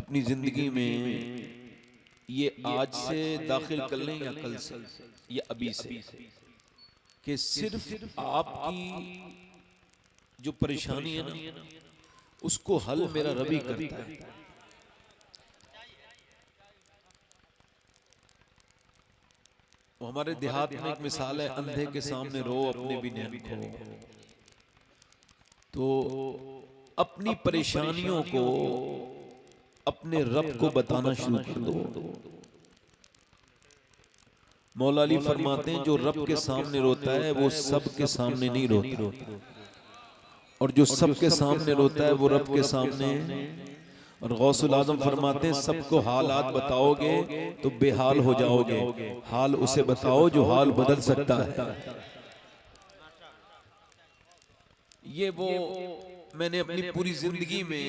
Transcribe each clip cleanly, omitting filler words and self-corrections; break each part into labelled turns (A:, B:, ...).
A: अपनी जिंदगी में ये आज से दाखिल कर लें या कल से या अभी से, कि सिर्फ आपकी जो परेशानी है ना उसको हल मेरा रबी करता है। वो हमारे देहात में एक मिसाल है, अंधे के सामने रो अपने भी नैन खो। तो अपनी परेशानियों को अपने रब को बताना शुरू कर दो। मौला अली फरमाते हैं जो रब के सामने रोता है वो सब के सामने नहीं रोता, और जो सब के सामने रोता है वो रब के सामने। और गौसुल आजम फरमाते हैं सबको हालात बताओगे तो बेहाल हो जाओगे, हाल उसे बताओ जो हाल बदल सकता है। ये वो मैंने अपनी पूरी जिंदगी में,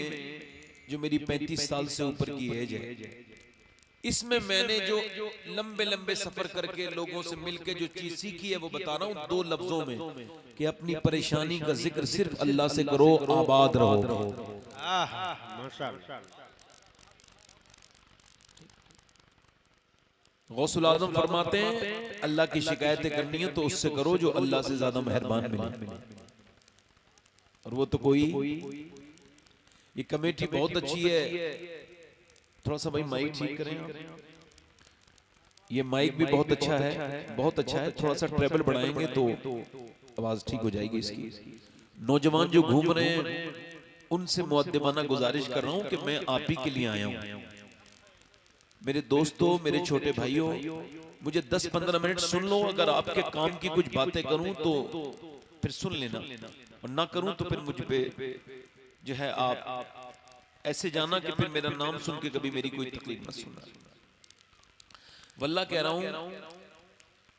A: जो मेरी 35 साल से ऊपर की एज है, इसमें मैंने जो लंबे लंबे सफर करके लोगों से मिलके जो चीज सीखी है वो बता रहा हूं 2 लफ्जों में, कि अपनी परेशानी का जिक्र सिर्फ अल्लाह से करो, आबाद रहो। गौसुल आजम फरमाते हैं अल्लाह की शिकायतें करनी है तो उससे करो जो अल्लाह से ज्यादा मेहरबान मिले, और वो तो कोई। ये कमेटी बहुत अच्छी है, थोड़ा सा भाई माइक ठीक करें आप। ये माइक भी बहुत अच्छा है, बहुत अच्छा है, थोड़ा सा ट्रेबल बढ़ाएंगे तो आवाज ठीक हो जाएगी इसकी। नौजवान जो घूम रहे हैं उनसे मुअद्दिबाना गुजारिश कर रहा हूं कि मैं आप ही के लिए आया हूं। मेरे दोस्तों, मेरे छोटे भाइयों, मुझे 10-15 मिनट सुन लो। अगर आपके काम की कुछ बातें करूं तो फिर सुन लेना, और ना करूं तो फिर मुझ पे जो है आप ऐसे जाना कि फिर मेरा नाम सुन के कभी मेरी कोई तकलीफ मत सुनना। वल्लाह कह रहा हूं,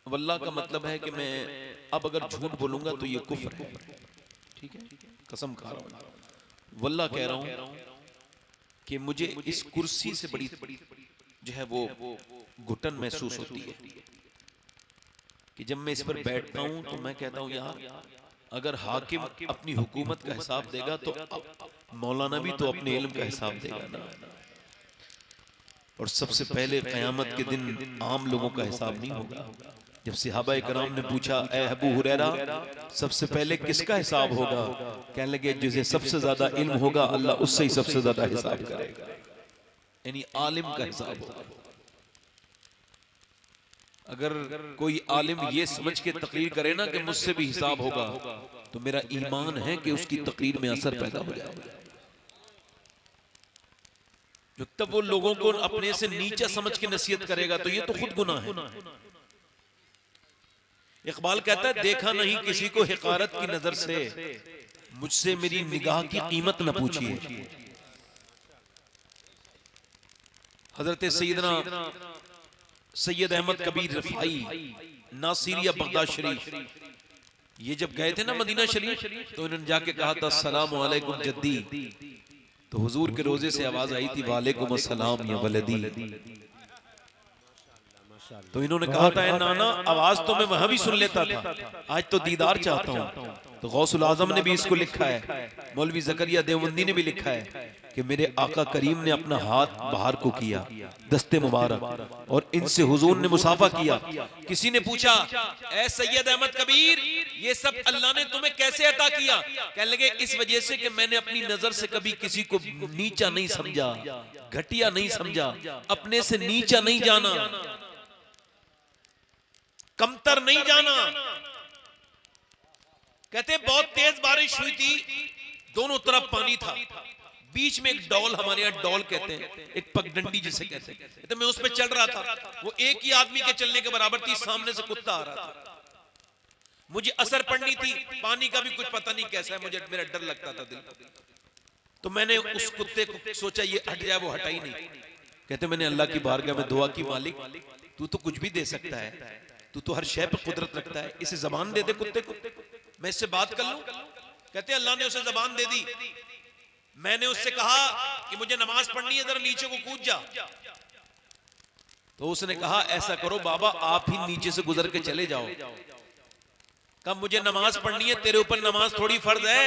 A: वल्लाह का मतलब है कि मैं अब अगर झूठ बोलूंगा तो ये कुफ्र है, ठीक है, कसम खा रहा हूं। वल्लाह कह रहा हूं कि मुझे इस कुर्सी से बड़ी जो है वो घुटन महसूस होती है कि जब मैं इस पर बैठता हूं तो मैं कहता हूं यार अगर हाकिम अपनी हुकूमत का हिसाब देगा तो मौलाना भी तो अपने इल्म का हिसाब देगा ना। और सबसे पहले क़यामत के दिन आम लोगों का हिसाब नहीं होगा। जब सहाबा इकराम ने पूछा ए अबू हुरैरा सबसे पहले किसका हिसाब होगा, कहने लगे जिसे सबसे ज्यादा इल्म होगा अल्लाह उससे ही सबसे ज्यादा हिसाब करेगा, यानी आलिम का हिसाब होगा। अगर कोई आलिम ये समझ के तकरीर करे ना कि मुझसे भी हिसाब होगा, तो मेरा ईमान है कि उसकी तकरीर में असर पैदा हो जाएगा। जो तब वो लोगों को अपने से नीचा समझ के नसीहत करेगा तो ये तो खुद गुनाह है। इकबाल कहता है देखा नहीं किसी को हिकारत की नजर से, मुझसे मेरी निगाह की कीमत न पूछिए। हजरत सैयदना सैयद अहमद कबीर रफाई नासिरिया बगदाद शरीफ, ये जब गए थे ना मदीना शरीफ तो इन्होंने जाके कहा था अस्सलामु अलैकुम जद्दी, तो हुजूर के रोजे से आवाज आई थी वालेकुम अस्सलाम या वलदी। तो इन्होंने कहा था नाना आवाज तो मैं वहां भी सुन लेता था, आज तो दीदार चाहता हूं। तो गौसुल आजम ने भी इसको लिखा है, मौलवी जकरिया देवबंदी ने भी लिखा है कि मेरे आका करीम ने अपना हाथ बाहर को किया दस्ते मुबारक, और इनसे हुजूर ने मुसाफा किया। किसी ने पूछा ए सैयद अहमद कबीर ये सब अल्लाह ने तुम्हें कैसे अता किया, कहने लगे इस वजह से कि मैंने अपनी नजर से कभी किसी को नीचा नहीं समझा, घटिया नहीं समझा, अपने से नीचा नहीं जाना, कमतर नहीं जाना। कहते बहुत तेज बारिश हुई थी, दोनों तरफ पानी था, बीच में एक डॉल, हमारे यहाँ डॉल कहते हैं, एक पगडंडी जिसे कहते हैं, तो मैं उस पर चल रहा था, वो एक ही आदमी के चलने के बराबर थी, सामने से कुत्ता आ रहा था, मुझे असर पड़नी थी, पानी का भी कुछ पता नहीं कैसा है, मुझे मेरा डर लगता था दिल। तो मैंने उस कुत्ते को सोचा ये हट जाए, वो हटा ही नहीं। कहते मैंने अल्लाह की बारगाह में दुआ की, मालिक तू तो कुछ भी दे सकता है, तू तो हर शय पे कुदरत रखता है, इसे जबान दे दे कुत्ते को, मैं इससे बात कर लूं। कहते अल्लाह ने उसे जबान दे दी। मैंने उससे कहा कि मुझे नमाज पढ़नी है, जरा नीचे को कूद जा। तो उसने कहा ऐसा करो बाबा आप ही नीचे से गुजर के चले जाओ। कब मुझे नमाज पढ़नी है, तेरे ऊपर नमाज थोड़ी फर्ज है,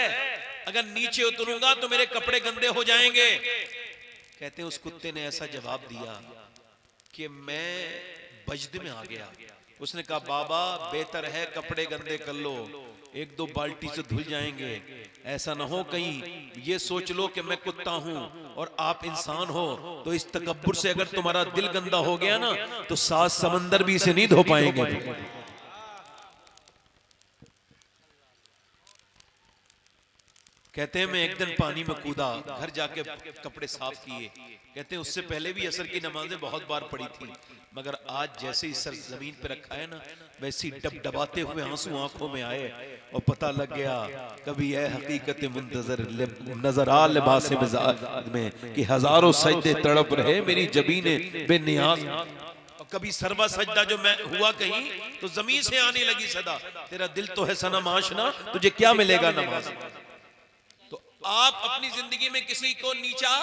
A: अगर नीचे उतरूंगा तो मेरे कपड़े गंदे हो जाएंगे। कहते हैं उस कुत्ते ने ऐसा जवाब दिया कि मैं बजद में आ गया। उसने कहा बाबा बेहतर है कपड़े गंदे कर लो, एक दो बाल्टी से धुल जाएंगे, ऐसा ना हो कहीं ये सोच लो कि मैं कुत्ता हूं और आप इंसान हो, तो इस तकब्बुर से अगर तुम्हारा दिल गंदा हो गया ना तो 7 समंदर भी इसे नहीं धो पाएंगे। कहते हैं मैं एक दिन पानी में कूदा, घर जाके कपड़े साफ किए। कहते हैं उससे पहले भी असर की नमाजें बहुत बार पढ़ी थी, मगर आज जैसे ही सर जमीन पे रखा है ना वैसी डबडबाते हुए आंसू आंखों में आए और पता लग गया कभी है हकीकत मुंतजर नजर आ लिबास में कि हजारों सजदे तड़प रहे मेरी जबीने बेनियाज। और कभी सरवा सजदा जो मैं हुआ कहीं तो जमीन से आने लगी सदा, तेरा दिल तो है सनम आशना तुझे क्या मिलेगा नमाज। तो आप अपनी जिंदगी में किसी को नीचा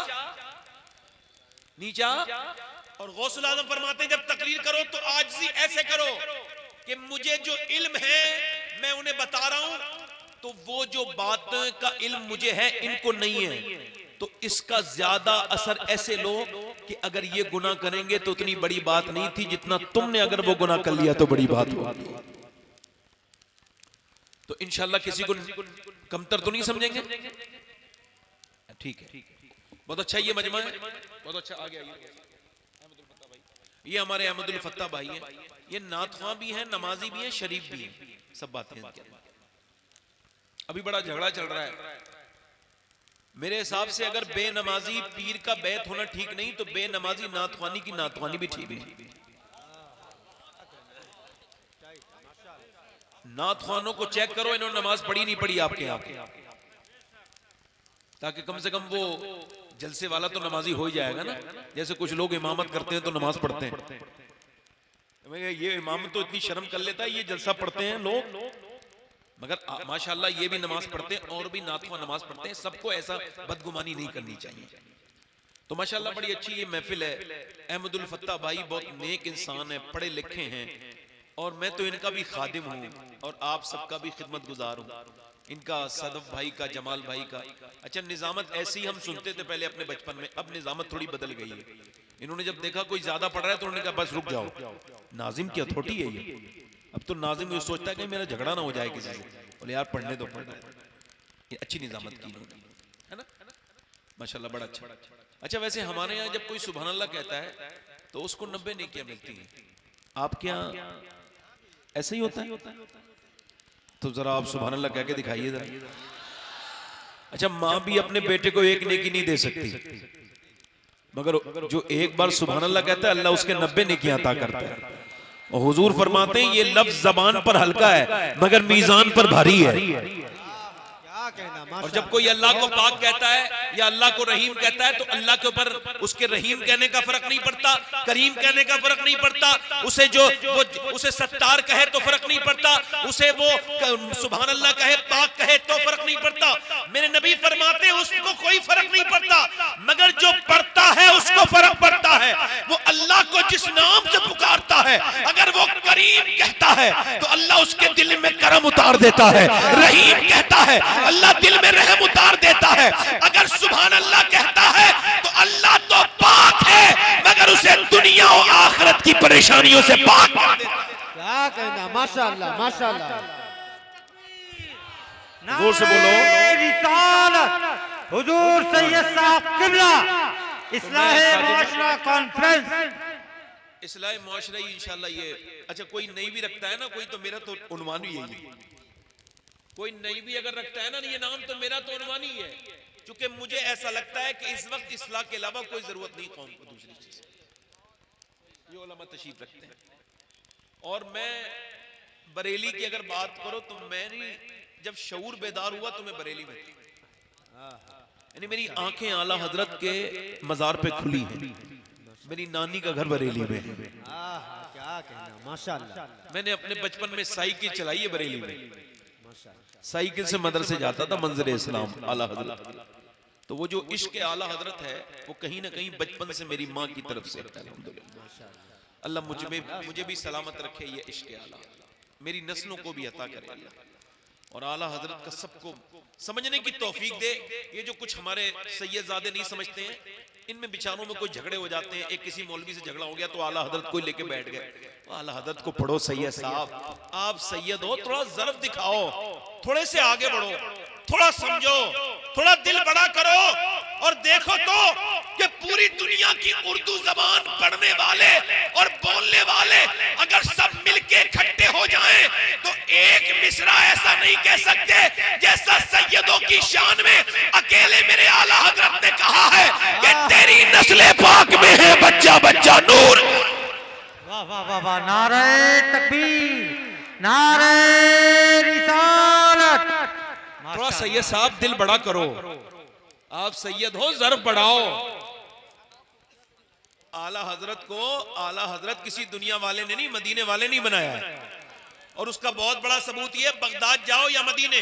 A: और गौसुल आजम फरमाते हैं जब तकरीर करो तो आजिज़ी ऐसे करो कि मुझे जो इल्म है मैं उन्हें बता रहा हूं, तो वो जो बात का इल्म मुझे है इनको नहीं है, तो इसका ज्यादा असर ऐसे लो कि अगर ये गुनाह करेंगे तो उतनी बड़ी बात नहीं थी जितना तुमने अगर वो गुनाह कर लिया तो बड़ी बात हुआ। तो इंशाल्लाह किसी को कमतर तो नहीं समझेंगे। ठीक है, बहुत अच्छा ये मजमा है, बहुत अच्छा। आ गया ये हमारे अहमदुल फत्ता भाई हैं, ये नातख्वां भी हैं, नमाजी भी हैं, शरीफ भी हैं, सब बातें हैं। अभी बड़ा झगड़ा चल रहा है मेरे हिसाब से, अगर बेनमाजी पीर का बैत होना ठीक नहीं तो बेनमाजी नातख्वानी की नातख्वानी भी ठीक नहीं। नातख्वानों को चेक करो इन्होंने नमाज पढ़ी नहीं पढ़ी आपके यहाँ, ताकि कम से कम वो जलसे वाला तो नमाजी हो ही जाएगा ना। जैसे कुछ लोग इमामत करते हैं तो नमाज पढ़ते हैं, ये इमामत तो इतनी शर्म कर लेता है, ये जलसा पढ़ते हैं लोग, मगर माशाल्लाह ये भी नमाज पढ़ते हैं और भी नातख्वां नमाज पढ़ते हैं। सबको ऐसा बदगुमानी नहीं करनी चाहिए। तो माशाल्लाह बड़ी अच्छी ये महफिल है। अहमदुल फत्ता भाई बहुत नेक इंसान है, पढ़े लिखे हैं, और मैं तो इनका भी खादिम हूँ और आप सबका भी खिदमत गुजार हूँ, इनका सदफ भाई का, जमाल भाई का। अच्छा, निजामत ऐसी ही हम सुनते थे पहले अपने बचपन में, अब निजामत थोड़ी बदल गई है। इन्होंने जब देखा कोई ज्यादा पढ़ रहा है तो उन्होंने कहा बस रुक जाओ, नाजिम की अथॉरिटी है ये। अब तो नाजिम ये सोचता है कि मेरा झगड़ा ना हो जाए किसी से, बोले यार पढ़ने दो पढ़ना है। ये अच्छी निजामत की इन्होंने, है ना, माशाल्लाह बड़ा अच्छा। अच्छा, वैसे हमारे यहाँ जब कोई सुभान अल्लाह कहता है तो उसको 90 नेकियां मिलती हैं। आपके यहाँ ऐसा ही होता है? तो जरा आप सुभान अल्लाह कह के दिखाइए जरा। अच्छा, माँ भी अपने बेटे को एक नेकी नहीं दे सकती, मगर जो एक बार सुभान अल्लाह कहता है अल्लाह उसके 90 नेकियां अता करता है। और हुजूर फरमाते हैं ये लफ्ज जबान पर हल्का है मगर मीजान पर भारी है। और जब कोई अल्लाह को पाक कहता है या अल्लाह को रहीम कहता है तो अल्लाह के ऊपर उसके रहीम कहने का फर्क नहीं पड़ता, करीम कहने का फर्क नहीं पड़ता, उसे जो उसे सत्तार कहे तो फर्क नहीं पड़ता, उसे वो सुभान अल्लाह कहे, पाक कहे तो फर्क नहीं पड़ता। मेरे नबी फरमाते हैं उसको कोई फर्क नहीं पड़ता, मगर जो पढ़ता है उसको फर्क पड़ता है। वो अल्लाह को जिस नाम से पुकारता है, अगर वो करीम कहता है तो अल्लाह उसके दिल में करम उतार देता है, रहीम कहता है अल्लाह दिल में रहम उतार देता है, अगर सुभान अल्लाह कहता है तो अल्लाह तो पाक है मगर उसे दुनिया और आखिरत की परेशानियों से पाक कर देता है।
B: क्या कहना, माशाअल्लाह माशाअल्लाह।
A: जोर से बोलो
B: रिसालत हुजूर सैयद साहब किबला इस्लाह माशरा कॉन्फ्रेंस।
A: इस्लाह माशरा इंशाल्लाह ये। अच्छा, कोई नहीं भी रखता है ना कोई, तो मेरा तो उन्वान ही यही है। कोई नहीं भी अगर रखता है ना ये नाम तो मेरा तो उन्वान ही है, क्योंकि मुझे ऐसा लगता है कि इस वक्त इस्लाह के अलावा कोई जरूरत नहीं कौम को दूसरी चीज। ये उलमा तशरीफ रखते हैं। और मैं बरेली की अगर बात करो तो मैंने जब शऊर बेदार हुआ तो मैं बरेली में था, यानी मेरी आंखें आला हजरत के मजार पे खुली हैं। मेरी नानी का घर बरेली में है।
B: क्या कहना, माशाअल्लाह।
A: मैंने अपने बचपन में साइकिल चलाई है बरेली में, साइकिल से मदरसे जाता था, मंजर इस्लाम आला हजरत। तो वो जो इश्क आला हजरत है वो कहीं ना कहीं बचपन से मेरी माँ की तरफ से है। अल्हम्दुलिल्लाह, अल्लाह मुझे भी सलामत रखे ये इश्क आला, मेरी नस्लों को भी अता करे। और आला हजरत का सबको समझने की तौफीक दे। ये जो कुछ हमारे सैयदजादे नहीं समझते हैं, इनमें बिचारों में कोई झगड़े हो जाते हैं। एक किसी मौलवी से झगड़ा हो गया तो आला हजरत को लेके बैठ गए। आला हजरत को पढ़ो, सैयद साहब आप सैयद हो, थोड़ा ज़र्फ दिखाओ, थोड़े से आगे बढ़ो, थोड़ा समझो, थोड़ा दिल बड़ा करो। और देखो तो कि पूरी दुनिया की उर्दू जबान पढ़ने वाले और बोलने वाले अगर सब मिलके इकट्ठे हो जाएं तो एक मिसरा ऐसा नहीं कह सकते जैसा सैयदों की शान में अकेले मेरे आला हजरत ने कहा है कि तेरी नस्ले पाक में है बच्चा बच्चा नूर।
B: वाह वाह वाह वाह, नारे तकबीर, नारे रिसालत।
A: थोड़ा सैयद साहब दिल बड़ा करो, आप सैयद हो, ज़र्फ बढ़ाओ। आला हजरत को आला हजरत किसी दुनिया वाले ने नहीं, मदीने वाले नहीं बनाया है। और उसका बहुत बड़ा सबूत ये, बगदाद जाओ या मदीने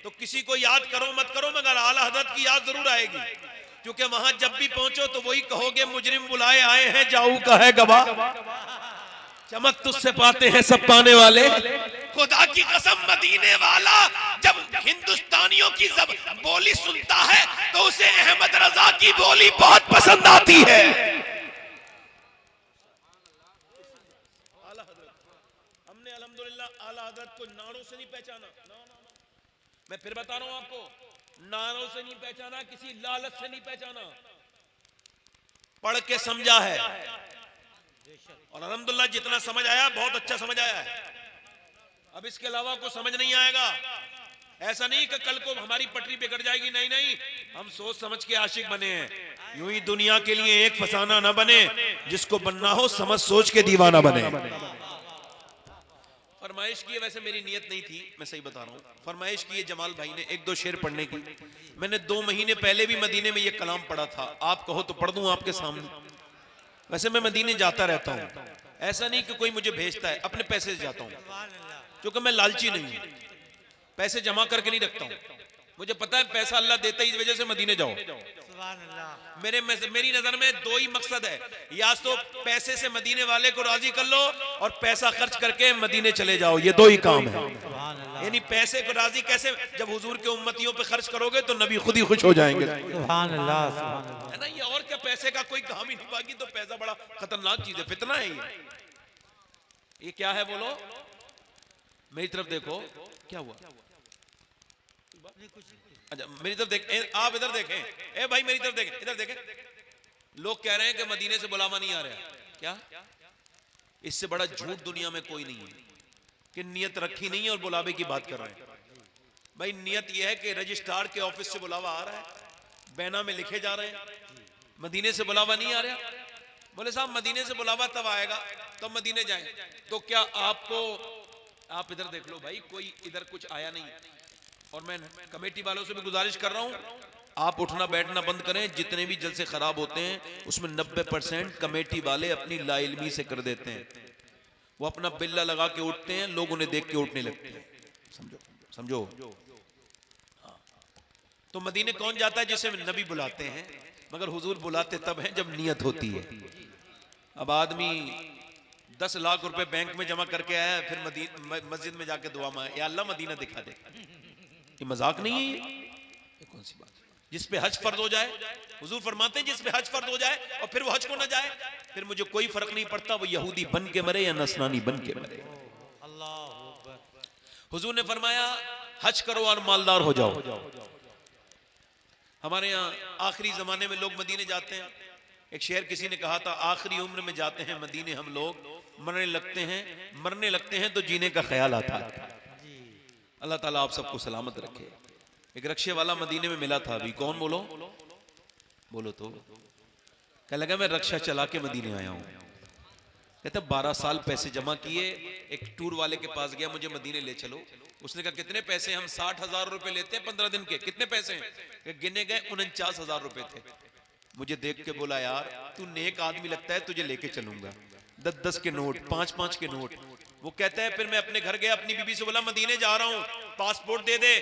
A: तो किसी को याद करो मत करो मगर आला हजरत की याद जरूर आएगी, क्योंकि वहां जब भी पहुंचो तो वही कहोगे मुजरिम बुलाए आए हैं, जाऊ का है गवाह, चमक तुझसे पाते हैं सब पाने वाले। खुदा की कसम मदीने वाला जब हिंदुस्तानियों की बोली सुनता है तो उसे अहमद रजा की बोली बहुत पसंद आती है। आला हजरत, हमने अल्हम्दुलिल्लाह आला हजरत को नारों से नहीं पहचाना, मैं फिर बता रहा हूं आपको, नारों से नहीं पहचाना, किसी लालच से नहीं पहचाना, पढ़ के समझा है। और अल्हम्दुलिल्लाह जितना समझ आया बहुत अच्छा समझ आया है। अब इसके अलावा कुछ समझ नहीं आएगा। ऐसा नहीं कि कल को हमारी पटरी बिगड़ जाएगी, नहीं नहीं, हम सोच समझ के आशिक बने हैं। यूं ही दुनिया के लिए एक फसाना ना बने, जिसको बनना हो समझ सोच के दीवाना बने। फरमाइश की, वैसे मेरी नियत नहीं थी, मैं सही बता रहा हूँ, फरमाइश की जमाल भाई ने एक दो शेर पढ़ने की। मैंने 2 महीने पहले भी मदीने में ये कलाम पढ़ा था, आप कहो तो पढ़ दूं आपके सामने। वैसे मैं मदीने जाता रहता हूँ, ऐसा नहीं कि कोई मुझे भेजता है, अपने पैसे से जाता हूँ, क्योंकि मैं लालची नहीं हूँ, पैसे जमा करके नहीं रखता हूँ। मुझे पता है पैसा अल्लाह देता है, इस वजह से मदीने जाओ। मेरी नजर में 2 ही मकसद है, या तो पैसे से मदीने वाले को राजी कर लो और पैसा खर्च करके मदीने चले जाओ, ये 2 ही काम है। यानी पैसे को राजी कैसे, जब हुजूर के उम्मतियों पे खर्च करोगे तो नबी खुद ही खुश हो जाएंगे,
B: सुभान अल्लाह, सुभान अल्लाह।
A: है ना। ये और क्या, पैसे का कोई काम ही नहीं, बाकी तो पैसा बड़ा खतरनाक चीज है, फितना है ये क्या है बोलो, मेरी तरफ देखो, क्या हुआ? अच्छा मेरी तरफ देख, आप इधर देखें, ए भाई मेरी तरफ देखें, इधर देखें। लोग कह रहे हैं कि मदीने से बुलावा नहीं आ रहा, क्या? इससे बड़ा झूठ दुनिया में कोई नहीं है कि नियत रखी नहीं है और बुलावे की बात कर रहे हैं। भाई नियत यह है कि रजिस्ट्रार के ऑफिस से बुलावा आ रहा है, बैना में लिखे जा रहे हैं, मदीने से बुलावा नहीं आ रहा। बोले साहब मदीने से बुलावा तब आएगा तो मदीने जाएं। तो क्या आपको, आप इधर देख लो भाई, कोई इधर कुछ आया नहीं। और मैं कमेटी वालों से भी गुजारिश कर रहा हूं, आप उठना बैठना बंद करें। जितने भी जलसे खराब होते हैं उसमें 90% कमेटी वाले अपनी लाइल्मी से कर देते हैं। वो अपना बिल्ला लगा के उठते हैं, लोग उन्हें देख के उठने लगते हैं। समझो समझो। तो मदीने कौन जाता है? जिसे नबी बुलाते हैं, मगर हुजूर बुलाते तब हैं जब नियत होती है। अब आदमी 10 लाख रुपए बैंक में जमा करके आया, फिर मस्जिद में जाके दुआ मांगे, या अल्लाह मदीना दिखा दे। ये मजाक नहीं है, ये कौन सी बात? जिस पे हज फर्ज हो जाए, हुजूर फरमाते हैं जिस पे हज फर्ज हो जाए और फिर वो हज को ना जाए, फिर मुझे कोई फर्क नहीं पड़ता वो यहूदी बन के मरे या नसरानी बन के मरे। हुजूर ने फरमाया हज करो और मालदार हो जाओ। हमारे यहाँ आखिरी जमाने में लोग मदीने जाते हैं। एक शेर किसी ने कहा था, आखिरी उम्र में जाते हैं मदीने हम लोग, मरने लगते हैं तो जीने का ख्याल आता है। अल्लाह ताला आप सबको सलामत रखे। एक रक्शे वाला मदीने में मिला था अभी, कौन बोलो तो कह लगा मैं रक्षा चला के मदीने आया हूँ। कहता 12 साल पैसे जमा किए, एक टूर वाले के पास गया, मुझे मदीने ले चलो। उसने कहा कितने पैसे? हम 60,000 रुपए लेते हैं 15 दिन के। कितने पैसे हैं? गिने गए 49,000 रुपए थे। मुझे देख के बोला यार तू नेक आदमी लगता है, तुझे लेके चलूंगा। 10-10 के नोट, 5-5 के नोट। वो कहता है फिर मैं अपने घर गया, अपनी बीबी से बोला मदीने जा रहा हूँ, पासपोर्ट दे दे।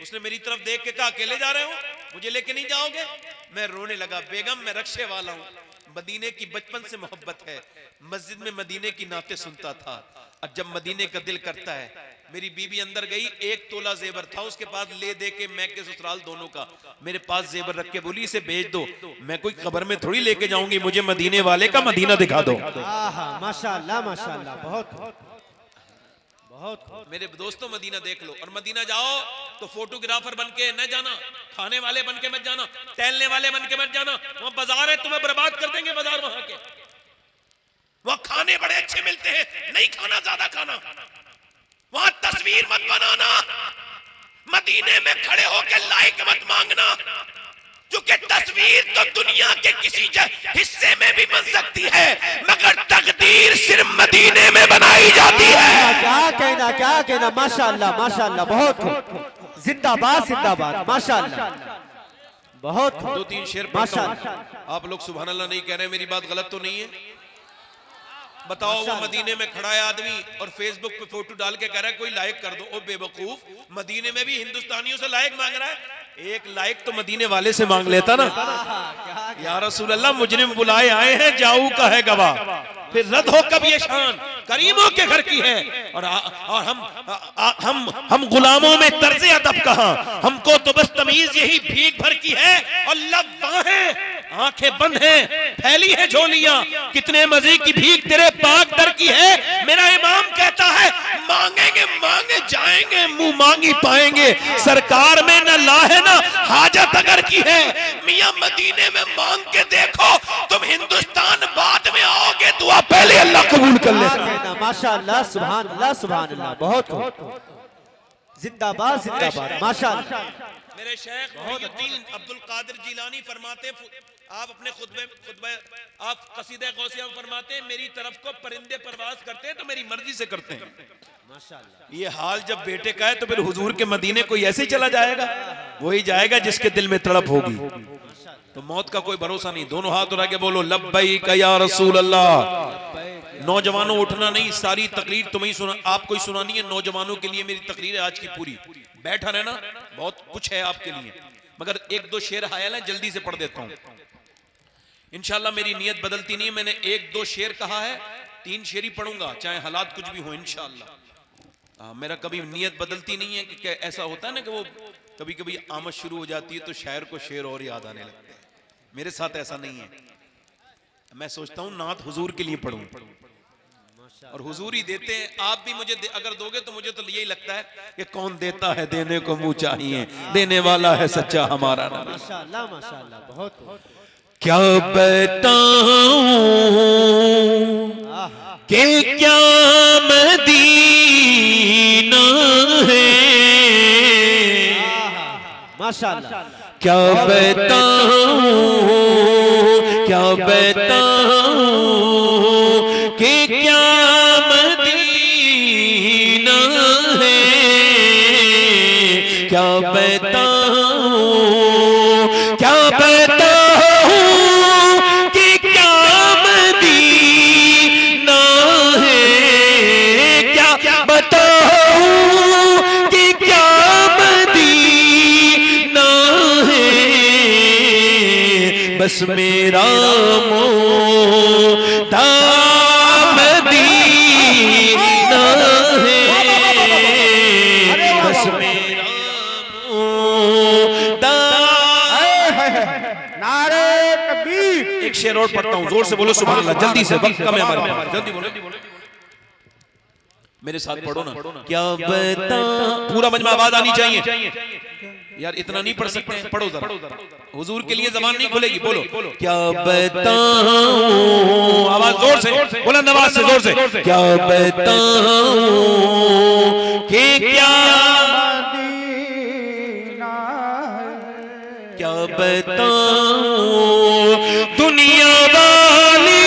A: उसने मेरी तरफ देख के कहा अकेले जा रहे हो, मुझे लेके नहीं जाओगे? मैं रोने लगा, बेगम मैं रक्शे वाला हूँ, मदीने की बचपन से मोहब्बत है, मस्जिद में मदीने की नाते सुनता था। और जब मदीने का दिल करता है, मेरी बीबी अंदर गई, 1 तोला जेवर था उसके पास, ले दे के मैं के ससुराल दोनों का मेरे पास जेवर रख के बोली इसे बेच दो, मैं कोई खबर में थोड़ी लेके जाऊंगी, मुझे मदीने वाले का मदीना दिखा दो।
C: माशाअल्लाह माशाअल्लाह, बहुत बहुत।
A: मेरे दोस्तों मदीना देख लो, और मदीना जाओ तो फोटोग्राफर बन के न जाना, खाने वाले बन के मत जाना, टहलने वाले बन के मत जाना। वहां बाजार है, तुम्हें बर्बाद कर देंगे बाजार वहां के। वहां खाने बड़े अच्छे मिलते हैं, नहीं खाना, ज्यादा खाना। वहां तस्वीर मत बनाना, मदीने में खड़े होकर लाइक मत मांगना, क्योंकि तस्वीर तो दुनिया के किसी हिस्से में भी बन सकती है, मगर तकदीर सिर्फ मदीने में बनाई जाती है।
C: क्या कहना, माशाअल्लाह माशाअल्लाह, बहुत जिंदाबाद जिंदाबाद, माशाअल्लाह, बहुत।
A: 2-3 शेर माशाअल्लाह। आप लोग सुभान अल्लाह नहीं कह रहे, मेरी बात गलत तो नहीं है? बताओ, वो मदीने में खड़ा है आदमी और फेसबुक पे फोटो डाल के कह रहा है कोई लाइक कर दो। ओ बेवकूफ, मदीने में भी हिंदुस्तानियों से लाइक मांग रहा है, एक लाइक तो मदीने वाले से मांग लेता ना। या रसूल अल्लाह, मुजरिम बुलाए आए हैं, जाऊ का है गवाह, फिर रद्द हो कब ये शान करीमों के घर की है। और हम गुलामों में तर्ज अदब कहां, हमको तो बस तमीज यही भीख भर की है, और लब है, आंखें बंद हैं, फैली है झोलियां, कितने मजे की भीख तेरे पाक दर की है। मेरा इमाम कहता है मांगेंगे मांगे जाएंगे, मुंह मांगी पाएंगे, सरकार में न ला है ना हाजत अगर की है। मियां मदीने में मांग के देखो, तुम हिंदुस्तान बाद में आओगे, दुआ पहले अल्लाह कबूल कर लेता।
C: माशाअल्लाह, सुभान अल्लाह सुभान अल्लाह, बहुत जिंदाबाद जिंदाबाद, माशाअल्लाह।
A: मेरे शेख मुहीउद्दीन अब्दुल कादिर जिलानी फरमाते, आप अपने खुतबे आप कसीदे गौसिया में फरमाते हैं, मेरी तरफ को परिंदे परवाज करते हैं तो मेरी मर्जी से करते हैं। माशाअल्लाह। ये हाल जब बेटे का है तो फिर हुजूर के मदीने कोई ऐसे ही चला जाएगा, वही जाएगा जिसके दिल में तड़प होगी। तो मौत का कोई भरोसा नहीं। दोनों हाथ उठा के बोलो लब्बैक या रसूल अल्लाह। नौजवानों उठना नहीं, सारी तकरीर तुम्हें सुना, आपको ही सुनानी है। नौजवानों के लिए मेरी तकरीर है आज की पूरी, बैठा रहना, बहुत कुछ है आपके लिए, मगर 1-2 शेर हायल है, जल्दी से पढ़ देता हूं। इंशाल्लाह मेरी नीयत बदलती नहीं है, मैंने 1-2 शेर कहा है, 3 शेर ही पढ़ूंगा चाहे हालात कुछ भी हो इंशाल्लाह। मेरा कभी नीयत बदलती नहीं है कि ऐसा होता है ना कि वो कभी कभी आमद शुरू हो जाती है तो शायर को शेर और याद आने लगते हैं। मेरे साथ ऐसा नहीं है, मैं सोचता हूं नात हुजूर के लिए पढ़ूं और हुजूर ही देते हैं। आप भी मुझे अगर दोगे तो मुझे तो यही लगता है कि कौन देता है देने को मुंह चाहिए, देने वाला है सच्चा हमारा नबी।
C: माशाअल्लाह माशाअल्लाह, बहुत।
A: क्या बताऊं कि क्या मदीना है,
C: माशाअल्लाह।
A: क्या बताऊं कि क्या मदीना है, क्या बताऊं कि क्या मदीना है, क्या बताऊं कि क्या मदीना है। बस मेरा मोदा मदीना है, बस मेरा मोदा।
C: नारे तकबीर।
A: एक शेर और पढ़ता हूँ, जोर से बोलो सुभान अल्लाह, जल्दी से, वक्त कम है हमारे पास, जल्दी बोलो, मेरे साथ पढ़ो ना। क्या बता, पूरा मजमा आवाज आनी चाहिए यार, इतना नहीं पढ़ सकते हैं, पढ़ो जरा, हुजूर के लिए जबान नहीं खुलेगी, बोलो क्या बताऊं, आवाज जोर से, बुलंद आवाज से, जोर से, क्या बताऊं कि क्या मदीना है, क्या बताऊं दुनिया वाली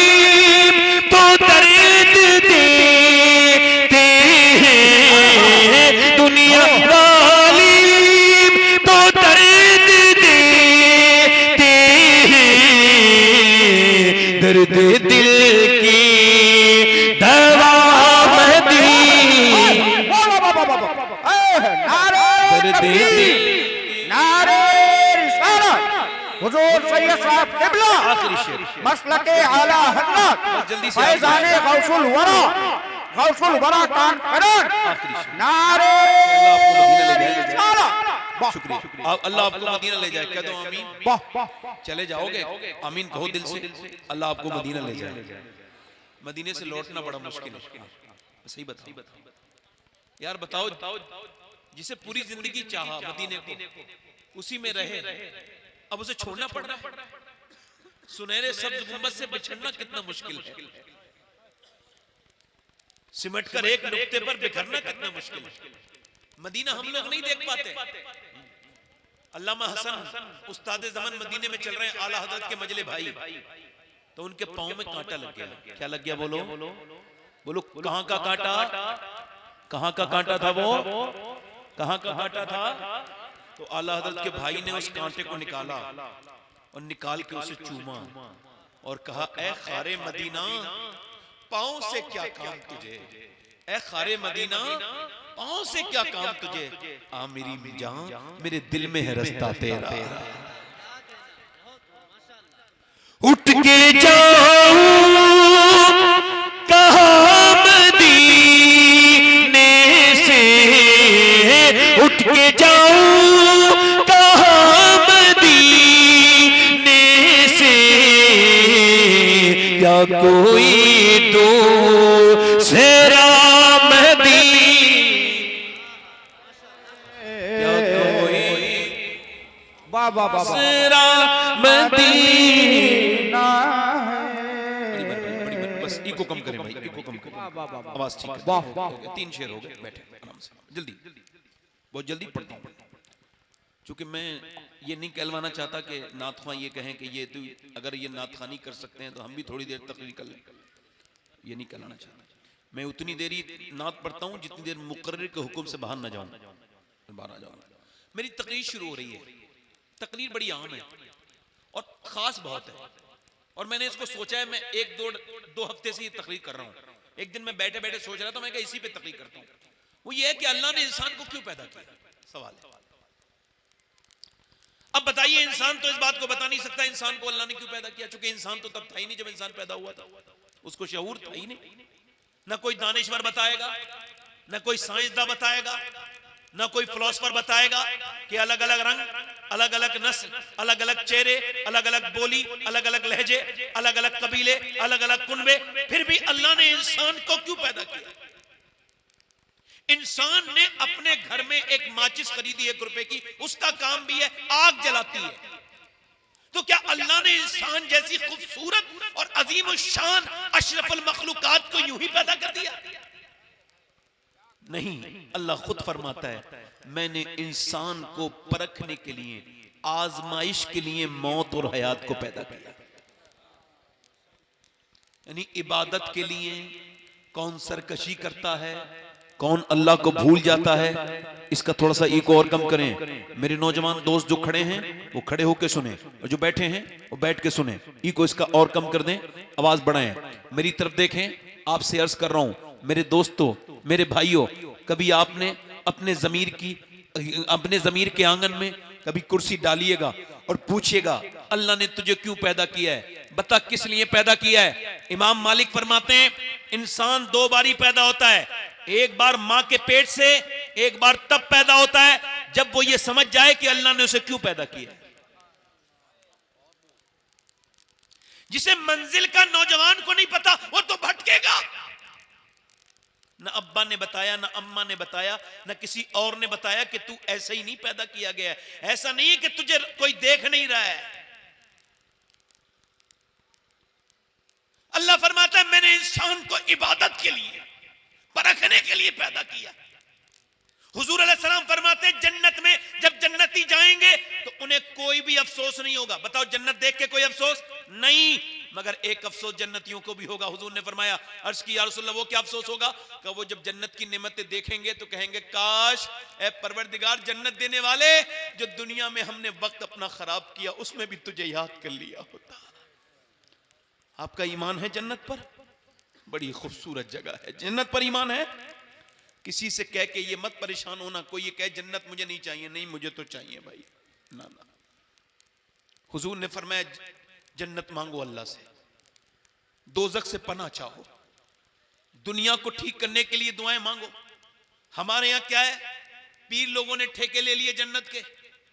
A: तो दर्द देते हैं, दुनिया वाली तो दर्द देते हैं, दर्द दिल की दवा
C: नारे रिसालत, हुजूर सैयद साहब क़िबला
A: आखिरी शेर
D: मसलके आला हजरत
A: जल्दी से
D: फैजाने गौसुल वरा कान करन
A: आखिरी शेर
D: नारे
A: शुक्रिया अल्लाह आपको मदीना ले जाए। कह दो आमीन। चले जाओगे आमीन कहो दिल से। अल्लाह आपको मदीना ले जाए। मदीने से लौटना बड़ा मुश्किल है। सही बताओ यार, बताओ जिसे पूरी जिंदगी चाहा मदीने को, उसी में रहे, अब उसे छोड़ना पड़ रहा है। सुनहरे सब्ज गुंबद से बिछड़ना कितना मुश्किल है, सिमट कर एक नुक्ते पर बिखरना कितना मुश्किल है। मदीना हम लोग नहीं देख पाते। अल्लामा हसन उस्ताद ज़मान मदीने में चल रहे हैं, आला हजरत के मजले भाई, तो उनके पांव में कांटा लग गया। क्या लग गया? बोलो बोलो। कहां का कांटा? कहां का कांटा था वो? कहां का कांटा था? तो आला हजरत के भाई ने उस कांटे को निकाला और निकाल के उसे चूमा और कहा, ऐ खारे मदीना, पांव से क्या काम तुझे? ऐ खारे मदीना, पांव से क्या काम तुझे? आ मेरी जान, मेरे दिल में है रास्ता तेरा। उठ के जाऊं कहां मदीने से, उठ के जाऊं कहां मदीने से, या कोई दूसरा
D: मदीना
A: बस इको कम करें भाई, इको कम करें, आवाज ठीक है। 3 शेर हो गए, बैठे आराम से, जल्दी बहुत जल्दी पढ़ता हूँ। चूंकि मैं ये नहीं कहलवाना चाहता कि नाथखा ये कहें कि ये तो अगर ये नाथखानी कर सकते हैं तो हम भी थोड़ी देर तकरीर कर लें, ये नहीं कहलाना चाहता। मैं उतनी देरी नात पढ़ता हूँ जितनी देर मुकर्रर के हुक्म से बाहर ना जाऊँ, बाहर आ जाऊँ। मेरी तकरीर शुरू हो रही है। तकरीर बड़ी आम है और खास बहुत है, और मैंने इसको सोचा है, मैं 1-2 हफ्ते से ये तकरीर कर रहा हूँ। एक दिन मैं बैठे बैठे सोच रहा था, मैं क्या इसी पे तकरीर करता हूँ। वो ये है कि अल्लाह ने इंसान को क्यों पैदा किया, सवाल है। अब बताइए, इंसान तो इस बात को बता नहीं सकता इंसान को अल्लाह ने क्यों पैदा किया, क्योंकि इंसान तो तब था ही नहीं जब इंसान पैदा हुआ था, उसको शऊर था ही नहीं। ना कोई दानिश्वर बताएगा, ना कोई साइंसदान बताएगा, ना कोई फिलोसफर बताएगा कि अलग अलग रंग, अलग अलग नस्ल, अलग अलग चेहरे, अलग अलग बोली, अलग अलग लहजे, अलग अलग कबीले, अलग अलग कुनबे, फिर भी अल्लाह ने इंसान को क्यों पैदा किया। इंसान ने अपने घर में एक माचिस खरीदी 1 रुपए की, उसका काम भी है आग जलाती है। तो क्या अल्लाह ने इंसान जैसी खूबसूरत और अजीम शान अशरफुल मखलूकात को यूं ही पैदा कर दिया? नहीं, अल्लाह खुद फरमाता है, मैंने इंसान को परखने के लिए, आजमाइश के लिए मौत और हयात को पैदा किया। यानी इबादत के लिए कौन सरकशी करता है, कौन अल्लाह को भूल जाता है। इसका थोड़ा सा इको और कम करें। मेरे नौजवान दोस्त जो खड़े हैं वो खड़े होकर सुने, और जो बैठे हैं वो बैठ के सुने। इको इसका और कम कर दें, आवाज बढ़ाएं, मेरी तरफ देखें। आपसे अर्ज कर रहा हूं, मेरे दोस्तों, मेरे भाइयों, कभी आपने अपने जमीर के आंगन में कभी कुर्सी डालिएगा और पूछिएगा, अल्लाह ने तुझे क्यों पैदा किया है, बता किस लिए पैदा किया है। इमाम मालिक फरमाते हैं, इंसान 2 बारी पैदा होता है, एक बार मां के पेट से, एक बार तब पैदा होता है जब वो ये समझ जाए कि अल्लाह ने उसे क्यों पैदा किया है। जिसे मंजिल का नौजवान को नहीं पता, वो तो भटकेगा। न अब्बा ने बताया, न अम्मा ने बताया, न किसी और ने बताया कि तू ऐसे ही नहीं पैदा किया गया है। ऐसा नहीं है कि तुझे कोई देख नहीं रहा है। अल्लाह फरमाता है, मैंने इंसान को इबादत के लिए, परखने के लिए पैदा किया। हुजूर अलैहिस्सलाम फरमाते हैं, जन्नत में जब जन्नती जाएंगे तो उन्हें कोई भी अफसोस नहीं होगा। बताओ, जन्नत देख के कोई अफसोस नहीं, मगर एक अफसोस जन्नतियों को भी होगा। हुजूर ने फरमाया, अर्ज की, या रसूलल्लाह, वो क्या अफसोस होगा? कि वो जब जन्नत की नेमतें देखेंगे तो कहेंगे, काश ए परवरदिगार, जन्नत देने वाले, जो दुनिया में हमने वक्त अपना खराब किया उसमें भी तुझे याद कर लिया होता। आपका ईमान है जन्नत पर? बड़ी खूबसूरत जगह है, जन्नत पर ईमान है। किसी से कह के ये मत परेशान होना, कोई ये कहे जन्नत मुझे नहीं चाहिए, नहीं मुझे तो चाहिए भाई, ना ना। हुजूर ने फरमाया, जन्नत मांगो अल्लाह से, दोजख से पनाह चाहो, दुनिया को ठीक करने के लिए दुआएं मांगो। हमारे यहाँ क्या है, पीर लोगों ने ठेके ले लिए जन्नत के।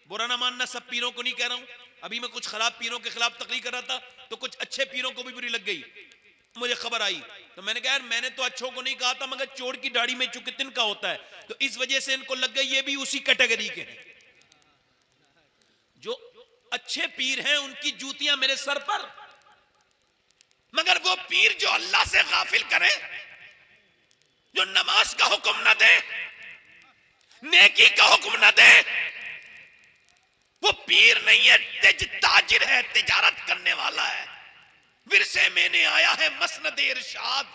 A: बुरा ना मानना, सब पीरों को नहीं कह रहा हूं। अभी मैं कुछ खराब पीरों के खिलाफ तकरीर कर रहा था तो कुछ अच्छे पीरों को भी बुरी लग गई। मुझे खबर आई तो मैंने कहा यार, मैंने तो अच्छों को नहीं कहा था, मगर चोर की दाढ़ी में चुके तिनका होता है, तो इस वजह से इनको लग गई ये भी उसी कैटेगरी के हैं। जो अच्छे पीर हैं उनकी जूतियां मेरे सर पर, मगर वो पीर जो अल्लाह से गाफिल करे, जो नमाज का हुक्म ना दे, नेकी का हुक्म ना दे, वो पीर नहीं है, ताजिर है, तिजारत करने वाला है। विरसे में ने आया है मसनद इरशाद,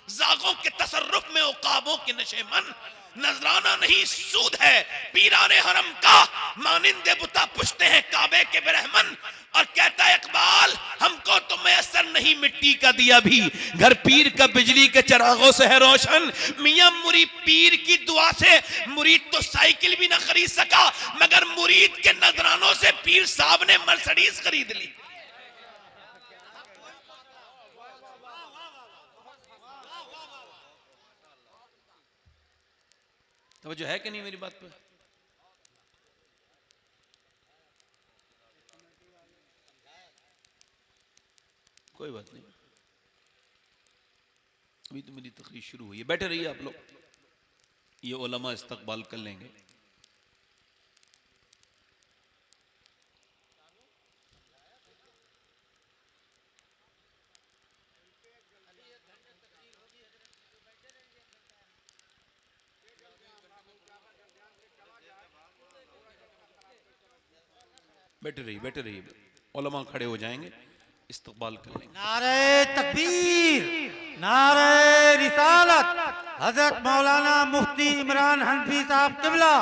A: जागों के तसर्रुफ में उकाबों के नशेमन, नजराना नहीं सूद है पीराने हरम का, मानिंदे बुता पुछते हैं काबे के ब्रह्मन। और कहता है इकबाल, हमको तो मैसर नहीं मिट्टी का दिया भी, घर पीर का बिजली के चिरागों से है रोशन। मियां मुरीद पीर की दुआ से मुरीद तो साइकिल भी ना खरीद सका, मगर मुरीद के नजरानों से पीर साहब ने मर्सिडीज खरीद ली। तवज्जो है कि नहीं मेरी बात पे? कोई बात नहीं, अभी तो मेरी तकरीर शुरू हुई है, बैठे रहिए आप लोग, ये उलमा इस्तकबाल कर लेंगे। बैठे रहिए, उलमा खड़े हो जाएंगे, इस्तकबाल कर लेंगे।
B: नारे तकबीर, नारे रिसालत, हजरत मौलाना मुफ्ती इमरान हनफी साहब किबला,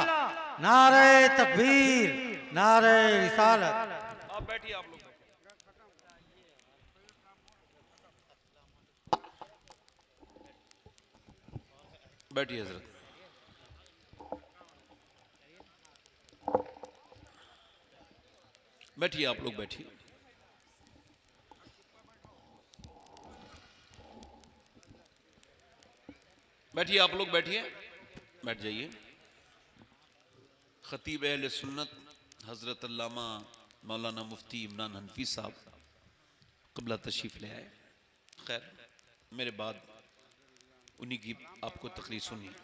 B: नारे तकबीर, नारे रिसालत।
A: आप बैठिए, आप लोग बैठिए हजरत। बैठिए आप लोग, बैठिए। बैठिए आप लोग, बैठिए, बैठ जाइए। खतीब अहले सुन्नत हजरत अल्लामा मौलाना मुफ्ती इमरान हनफी साहब क़िबला तशरीफ ले आए। खैर, मेरे बाद उन्हीं की आपको तकरीर सुनिए।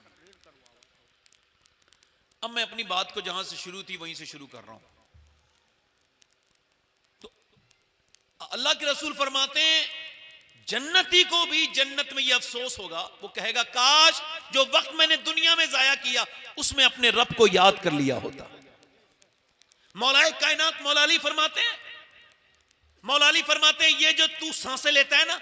A: अब मैं अपनी बात को जहां से शुरू थी वहीं से शुरू कर रहा हूं। तो अल्लाह के रसूल फरमाते हैं, जन्नती को भी जन्नत में यह अफसोस होगा, वो कहेगा काश जो वक्त मैंने दुनिया में जाया किया उसमें अपने रब को याद कर लिया होता। मौलाए कायनात मौला अली फरमाते हैं, ये जो तू सांसें लेता है ना,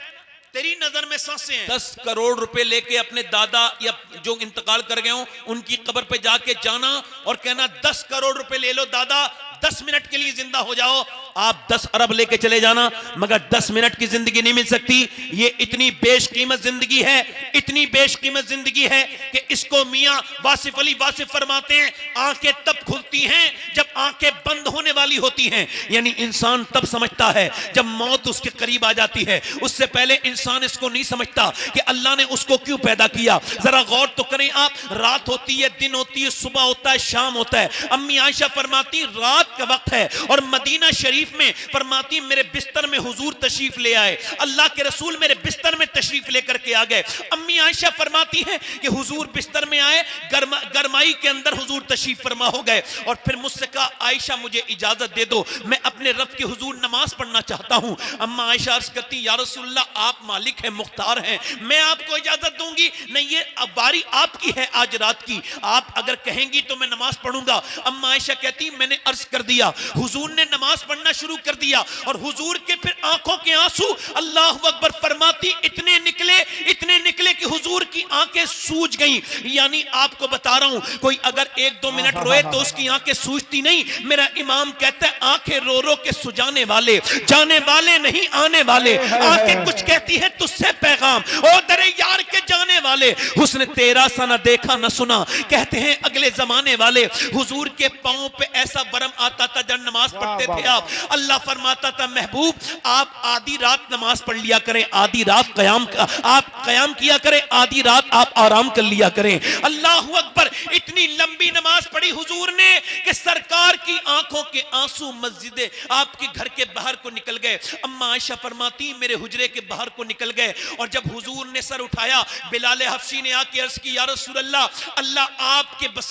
A: तेरी नजर में सांसें हैं। 10 करोड़ रुपए लेके अपने दादा या जो इंतकाल कर गए हो उनकी कब्र पे जाके जाना और कहना 10 करोड़ रुपए ले लो दादा, 10 मिनट के लिए जिंदा हो जाओ। आप 10 अरब लेके चले जाना, मगर 10 मिनट की जिंदगी नहीं मिल सकती। ये इतनी बेशकीमत जिंदगी है, इतनी बेशकीमत जिंदगी है कि इसको मियां वासिफ अली वासिफ फरमाते हैं, आंखें तब खुलती हैं जब आंखें बंद होने वाली होती हैं। यानी इंसान तब समझता है जब मौत उसके करीब आ जाती है, उससे पहले इंसान इसको नहीं समझता कि अल्लाह ने उसको क्यों पैदा किया। जरा गौर तो करें आप, रात होती है, दिन होती है, सुबह होता है, शाम होता है। अम्मी आयशा फरमाती रात का वक्त है और मदीना शरीफ में फरमाती मेरे बिस्तर में हुजूर तशरीफ ले आए, अल्लाह के रसूल मेरे बिस्तर में तशरीफ लेकर के आ गए। अम्मी आयशा फरमाती हैं कि हुजूर बिस्तर में आए, गरमाई के अंदर हुजूर तशरीफ फरमा हो गए और फिर मुझसे कहा आयशा मुझे इजाजत दे दो, मैं अपने रब के हुजूर नमाज पढ़ना चाहता हूं। अम्मा आयशा अर्ज करती या रसूलल्लाह आप मालिक हैं, मुख्तार हैं, मैं आपको इजाजत दूंगी नहीं, ये बारी आपकी है आज रात की, आप अगर कहेंगी तो मैं नमाज पढ़ूंगा। अम्मा आयशा कहती मैंने अर्ज कर दिया, हुजूर ने नमाज पढ़ना शुरू कर दिया और हुजूर के फिर आंखों के आंसू अल्लाह अकबर फरमाती इतने निकले कि हुजूर की आंख आंखें सूज गई। यानी आपको बता रहा हूं, कोई अगर 1-2 मिनट रोए तो उसकी आंखें सूजती नहीं। मेरा इमाम कहता है आंखें रो रो के सुजाने वाले, जाने वाले नहीं आने वाले। आंखें कुछ कहती है तुझसे पैगाम, ओ दरे यार के जाने वाले, हुस्न तेरा सा न देखा न सुना, कहते हैं अगले जमाने वाले। हुजूर के पांव पे ऐसा बरम आता था जब नमाज पढ़ते थे आप, अल्लाह फरमाता था महबूब आप आधी रात नमाज पढ़ लिया करें, आधी रात आप कयाम किया करें, आधी रात आप आराम कर लिया करें। अल्लाहू अकबर, इतनी लंबी नमाज पढ़ी हुजूर ने कि सरकार की आंखों के आंसू मस्जिद आपके घर के बाहर को निकल गए। अम्मा आयशा फरमाती मेरे हुजरे के बाहर को निकल गए, और जब हुजूर ने सर उठाया, बिलाल हफ्सी ने आके अर्ज की या रसूल अल्लाह, अल्लाह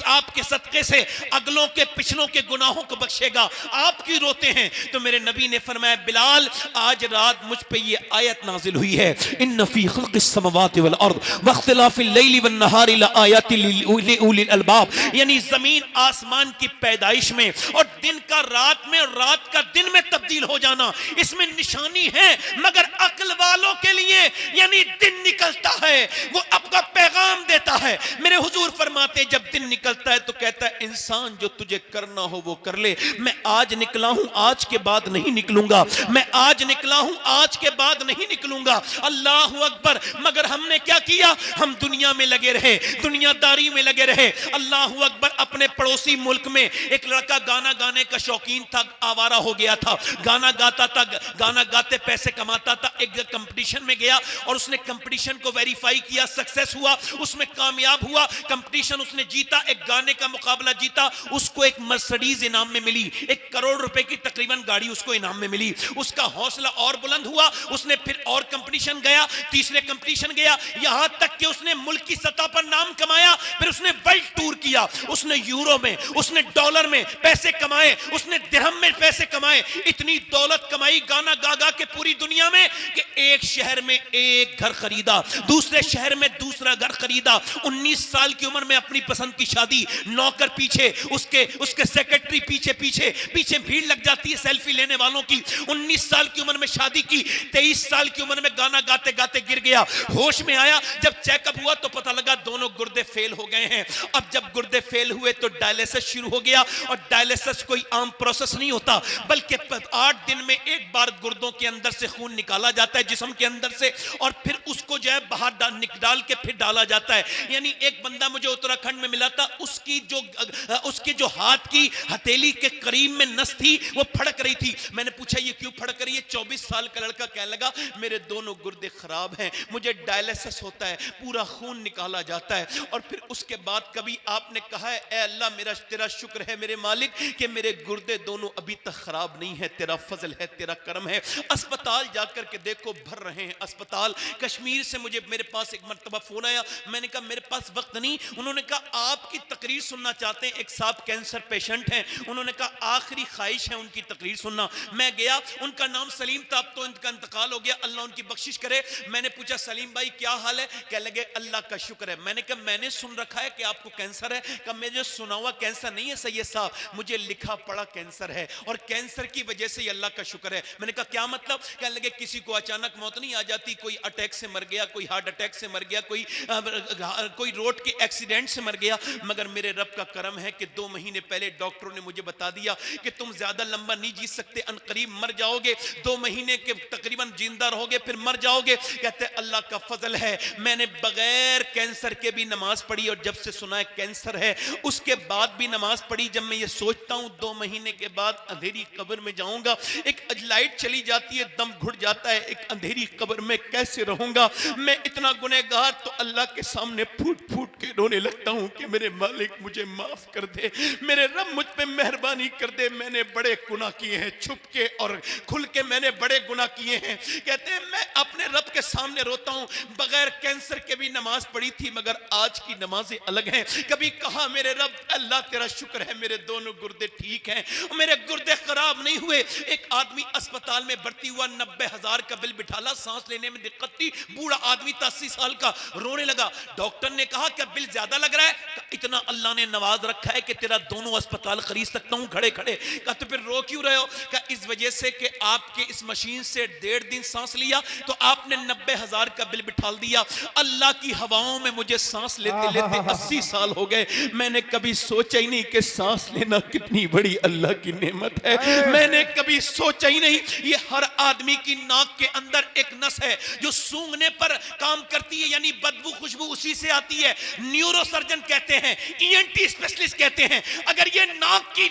A: आपके सदके से अगलों के पिछलों के गुनाहों को बख्शेगा, आप क्यों रोते हैं? तो मेरे नबी ने फरमाया बिलाल आज रात मुझ पे ये आयत नाजिल हुई है, इन्न फी खल्क़िस समावाति वल अर्द वख्तिलाफिल लैलि वन नहारि लआयातिल लिउलिल अलबाब। यानी जमीन आसमान की पैदाइश में और दिन का रात में और रात का दिन में तब्दील हो जाना, इसमें निशानी है, मगर अक्ल वालों के लिए यानी दिन निकलता है वो आपका पैगाम देता है। मेरे हुजूर फरमाते जब दिन निकलता है तो कहता है इंसान जो तुझे करना हो वो कर ले, मैं आज निकला हूं आज के बाद नहीं निकलूंगा, मैं आज निकला हूं आज के बाद नहीं निकलूंगा। अल्लाह अकबर। मगर हमने क्या किया? हम दुनिया में लगे रहे, दुनियादारी में लगे रहे। अल्लाह अकबर। अपने पड़ोसी मुल्क में एक लड़का गाना गाने का शौकीन था, आवारा हो गया था, गाना गाता था, गाना गाते पैसे कमाता था। एक कंपटीशन में गया और उसने कंपटीशन को वेरीफाई किया, सक्सेस हुआ, उसमें कामयाब हुआ, कंपटीशन उसने जीता, एक गाने का मुकाबला जीता, उसको एक मर्सिडीज इनाम में मिली, 1 करोड़ रुपए की तकरीबन गाड़ी उसको इनाम में मिली। उसका हौसला और बुलंद हुआ, उसने फिर और कंपटीशन गया, तीसरे कंपटीशन गया, यहां तक कि उसने मुल्क की सतह पर नाम कमाया। फिर उसने वर्ल्ड टूर किया, उसने यूरो में, उसने डॉलर में पैसे कमाए, उसने दिरहम में पैसे कमाए, इतनी दौलत कमाई गाना गा गा के पूरी दुनिया में कि एक शहर में एक घर खरीदा, दूसरे शहर में दूसरा घर खरीदा। 19 साल की उम्र में अपनी पसंद की शादी, नौकर पीछे, उसके सेक्रेटरी पीछे भीड़ लग जाती है सेल्फी लेने वालों की। 19 साल की उम्र में शादी की, 23 साल की उम्र में गाना गाते गाते गिर गया, होश में आया, जब चेकअप हुआ तो पता लगा दोनों गुर्दे फेल हो गए हैं। अब जब गुर्दे फेल हुए तो डायलिसिस शुरू हो गया, और डायलिसिस कोई आम प्रोसेस नहीं होता, बल्कि 8 दिन में एक बार गुर्दों के अंदर से खून निकाला जाता है जिस्म के अंदर से, और फिर उसको जो है बाहर डाल के फिर डाला जाता है। यानी एक बंदा मुझे उत्तराखंड में मिला था, उसकी जो हाथ की हथेली के करीब में नस थी वो फड़क रही थी। मैंने पूछा ये क्यों फड़क रही है? 24 साल का लड़का कहने लगा मेरे दोनों गुर्दे खराब हैं, मुझे डायलिसिस होता है, पूरा खून निकाला जाता है। और फिर उसके बाद कभी आपने कहा है ए अल्लाह मेरा तेरा शुक्र है मेरे मालिक कि मेरे गुर्दे दोनों अभी तक खराब नहीं है, तेरा फजल है, तेरा करम है। अस्पताल जाकर के देखो भर रहे हैं अस्पताल। कश्मीर से मेरे पास एक मर्तबा फोन आया, मैंने कहा मेरे पास वक्त नहीं, उन्होंने कहा आपकी तकरीर सुनना चाहते हैं, एक साहब कैंसर पेशेंट हैं, उन्होंने कहा आखिरी ख्वाहिश है उनकी तकरीर सुनना। मैं गया, उनका नाम सलीम था, अब तो इनका इंतकाल हो गया, अल्लाह उनकी बख्शिश करे। मैंने पूछा सलीम भाई क्या हाल है? कह लगे अल्लाह का शुक्र है। मैंने कहा मैंने सुन रखा है कि आपको कैंसर है। कहा मुझे सुना हुआ कैंसर नहीं है सैयद साहब, मुझे लिखा पढ़ा कैंसर है, और कैंसर की वजह से अल्लाह का शुक्र है। मैंने कहा क्या मतलब? कह लगे किसी को अचानक मौत नहीं आ जाती, कोई अटैक से मर गया, कोई हार्ट अटैक से मर गया, कोई रोड के एक्सीडेंट से मर गया, मगर मेरे रब का करम है कि 2 महीने पहले डॉक्टरों ने मुझे बता दिया कि तुम ज्यादा लंबा नहीं जी सकते, अनकरीब मर जाओगे, 2 महीने के तकरीबन जिंदा रहोगे फिर मर जाओगे। कहते अल्लाह का फजल है मैंने बगैर कैंसर के भी नमाज पढ़ी, और जब से सुना है कैंसर है उसके बाद भी नमाज पढ़ी। जब मैं ये सोचता हूं 2 महीने के बाद अंधेरी कब्र में जाऊंगा, एक लाइट चली जाती है, दम घुट जाता है, एक अंधेरी कब्र में कैसे रहूंगा मैं? इतना गुनहगार, तो अल्लाह के सामने फूट फूट के रोने लगता हूं कि मेरे मालिक मुझे माफ कर दे, मेरे रब मुझ पे मेहरबानी कर दे, मैंने बड़े गुनाह किए हैं, छुप के और खुल के मैंने बड़े गुनाह किए हैं। कहते हैं मैं अपने रब के सामने रोता हूं, बगैर कैंसर के भी नमाज पढ़ी थी मगर आज की नमाजें अलग हैं। कभी कहा मेरे रब अल्लाह तेरा शुक्र है मेरे दोनों गुर्दे ठीक हैं, मेरे गुर्दे खराब नहीं हुए। एक आदमी अस्पताल में भर्ती हुआ, 90,000 का बिल बिठाला, सांस लेने में दिक्कत हिम्मत थी। बूढ़ा आदमी था 80 साल का, रोने लगा। डॉक्टर ने कहा क्या बिल ज्यादा लग रहा है? इतना अल्लाह ने नवाज रखा है कि तेरा दोनों अस्पताल खरीद सकता हूं खड़े खड़े। कहा तो फिर रो क्यों रहे हो? कहा इस वजह से कि आपके इस मशीन से 1.5 दिन सांस लिया तो आपने 90,000 का बिल बिठा दिया। अल्लाह की हवाओं में मुझे सांस लेते लेते 80 साल हो गए। मैंने कभी सोचा ही नहीं कि सांस लेना कितनी बड़ी अल्लाह की नेमत है। मैंने कभी सोचा ही नहीं। ये हर आदमी की नाक के अंदर एक नस है जो सूंघने पर काम करती है, यानी बदबू खुशबू उसी से आती है। न्यूरोसर्जन कहते हैं, ईएनटी स्पेशलिस्ट कहते हैं, अगर ये नाक की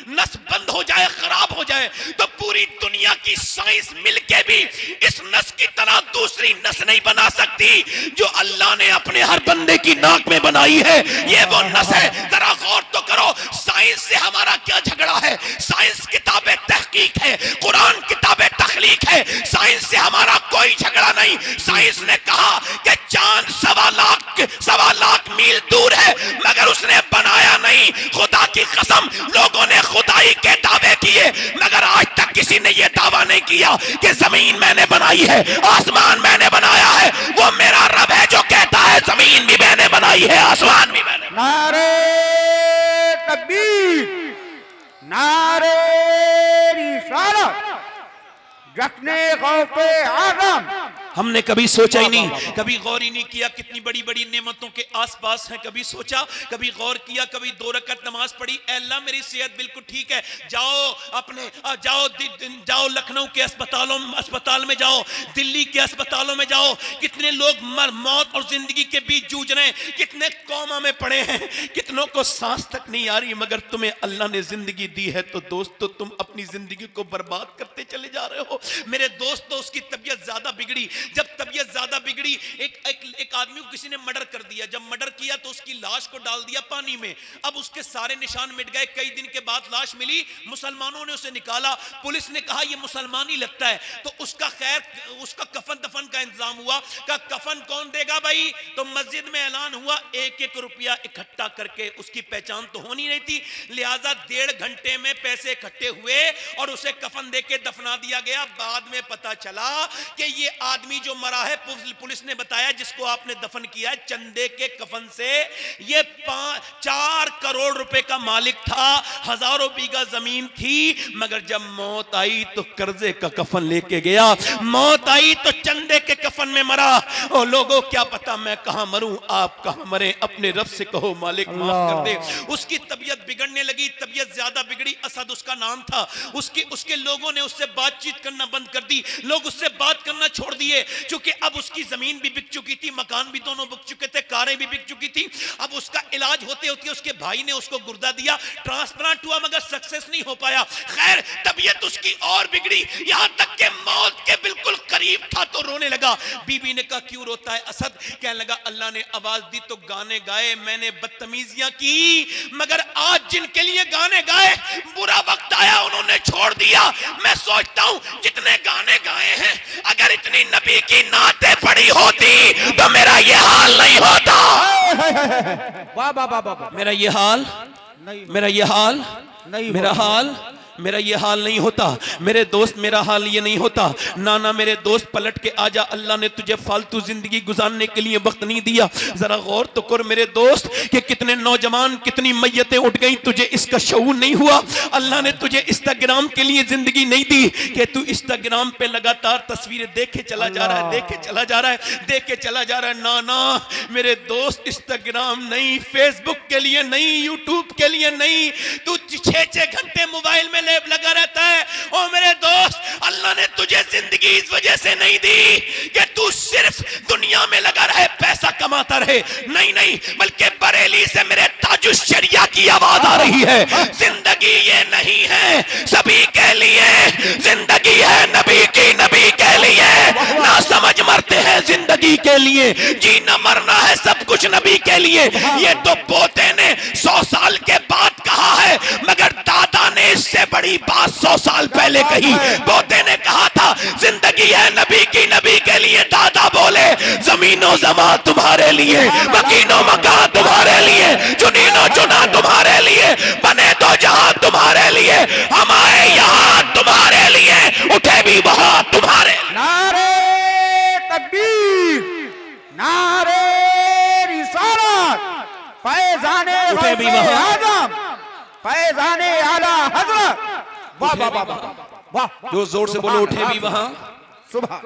A: नस बंद हो जाए, खराब हो जाए, तो पूरी दुनिया की साइंस मिलके भी इस नस की तरह दूसरी नस नहीं बना सकती जो अल्लाह ने अपने हर बंदे की नाक में बनाई है। ये वो नस है। जरा गौर तो करो, साइंस से हमारा क्या झगड़ा है? साइंस किताबें तहकीक है, कुरान किताबें तखलीक है। साइंस से हमारा कोई झगड़ा नहीं। साइंस ने कहा कि चांद 1.25 लाख मील दूर है, मगर उसने बनाया नहीं। खुदा की कसम, लोगों ने खुदाई के दावे किए, मगर आज तक किसी ने यह दावा नहीं किया कि जमीन मैंने बनाई है, आसमान मैंने बनाया है। वो मेरा रब है जो कहता है जमीन भी मैंने बनाई है, आसमान भी मैंने।
D: नारे तकबीर, नारे रिसालत, जश्ने गौसे आज़म।
A: हमने कभी सोचा ही नहीं, कभी गौर ही नहीं किया कितनी बड़ी बड़ी नेमतों के आसपास हैं। कभी सोचा, कभी गौर किया, कभी 2 रकात नमाज पढ़ी। अल्लाह मेरी सेहत बिल्कुल ठीक है, जाओ लखनऊ के अस्पताल में जाओ, दिल्ली के अस्पतालों में जाओ। कितने लोग मौत और जिंदगी के बीच जूझ रहे हैं, कितने कोमा में पड़े हैं, कितनों को सांस तक नहीं आ रही। मगर तुम्हें अल्लाह ने जिंदगी दी है तो दोस्तों तुम अपनी जिंदगी को बर्बाद करते चले जा रहे हो। मेरे दोस्तों, उसकी तबीयत ज्यादा बिगड़ी। जब तबीयत ज्यादा बिगड़ी, एक आदमी को किसी ने मर्डर कर दिया। जब मर्डर किया तो उसकी लाश को डाल दिया पानी में। अब उसके सारे निशान मिट गए। कई दिन के बाद लाश मिली, मुसलमानों ने उसे निकाला। पुलिस ने कहा यह मुसलमान ही लगता है, तो उसका कफन दफन का इंतजाम हुआ। का कफन कौन देगा भाई? तो मस्जिद में ऐलान हुआ 1-1 रुपया इकट्ठा करके। उसकी पहचान तो होनी नहीं थी, लिहाजा 1.5 घंटे में पैसे इकट्ठे हुए और उसे कफन देके दफना दिया गया। बाद में पता चला कि ये आदमी जो मरा है, पुलिस ने बताया जिसको आपने दफन किया है, चंदे के कफन से ये 4 करोड़ रुपए का मालिक था। हजारों बीघा जमीन थी, मगर जब मौत आई तो कर्जे का कफन लेके गया। मौत आई तो चंदे के कफन में मरा। और लोगों क्या पता मैं कहां मरूं, आप कहां मरे, अपने रब से कहो मालिक माफ कर दे। उसकी तबीयत बिगड़ने लगी, तबीयत ज्यादा बिगड़ी। असद उसका नाम था। उसके लोगों ने उससे बातचीत करना बंद कर दी, लोग उससे बात करना छोड़ दिए, क्योंकि अब उसकी जमीन भी बिक चुकी थी, मकान भी दोनों बिक चुके थे, कारें भी बिक चुकी थी। अब उसका इलाज होते होते उसके भाई ने उसको गुर्दा दिया, ट्रांसप्लांट हुआ, मगर सक्सेस नहीं हो पाया। खैर तबीयत उसकी और बिगड़ी, यहां तक के मौत के बिल्कुल करीब था तो रोने लगा। बीबी ने कहा क्यों रोता है असद? कहने लगा अल्लाह ने आवाज दी तो गाने गाए, मैंने बदतमीजियां की, मगर आज जिनके लिए गाने गाए बुरा वक्त आया उन्होंने छोड़ दिया। मैं सोचता हूं जितने गाने गाए हैं, अगर इतनी नबी की नाते पड़ी होती तो मेरा ये हाल नहीं होता।
D: वाह वाह वाह वाह।
A: मेरा ये हाल नहीं होता। मेरे दोस्त, मेरा हाल ये नहीं होता। नाना मेरे दोस्त पलट के आजा, अल्लाह ने तुझे फालतू जिंदगी गुजारने के लिए वक्त नहीं दिया। जरा गौर तो कर मेरे दोस्त कि कितने नौजवान, कितनी मैयतें उठ गई, तुझे इसका शऊर नहीं हुआ। अल्लाह ने तुझे इंस्टाग्राम के लिए जिंदगी नहीं दी कि तू इंस्टाग्राम पे लगातार तस्वीरें देखे चला जा रहा है। नाना मेरे दोस्त, इंस्टाग्राम नहीं, फेसबुक के लिए नहीं, यूट्यूब के लिए नहीं, तू 6-6 घंटे मोबाइल में लगा रहता है। ओ मेरे दोस्त, अल्लाह ने तुझे जिंदगी इस वजह से नहीं दी कि तू सिर्फ दुनिया में लगा रहे, पैसा कमाता रहे। नहीं, बल्कि बरेली से मेरे ताजुश शरिया की आवाज आ रही है। जिंदगी ये नहीं है सभी के लिए, जिंदगी है नबी की, नबी के लिए। ना समझ मरते हैं जिंदगी के लिए, जीना मरना है सब कुछ नबी के लिए। ये तो पोते ने 100 साल के बाद कहा है, मगर दादा ने इससे बड़ी बात 100 साल पहले कही। पोते ने कहा था जिंदगी है नबी की, नबी के लिए। दादा बोले जमीनो जमा तुम्हारे लिए, मकीनो मकान तुम्हारे लिए, चुनीनो चुना तुम्हारे लिए, बने तो जहां तुम्हारे लिए, हम आए यहाँ तुम्हारे लिए, उठे भी वहां तुम्हारे।
D: नारे तकबीर। तकबीर, नारे रिसालत, फैज़ाने
A: उठे भी
D: गौसे
A: वहाँ।
D: आज़म, फैज़ाने आला हज़रत। वाह वाह वाह वाह वाह,
A: जो जोर से बोलो उठे भी वहां।
D: सुबह।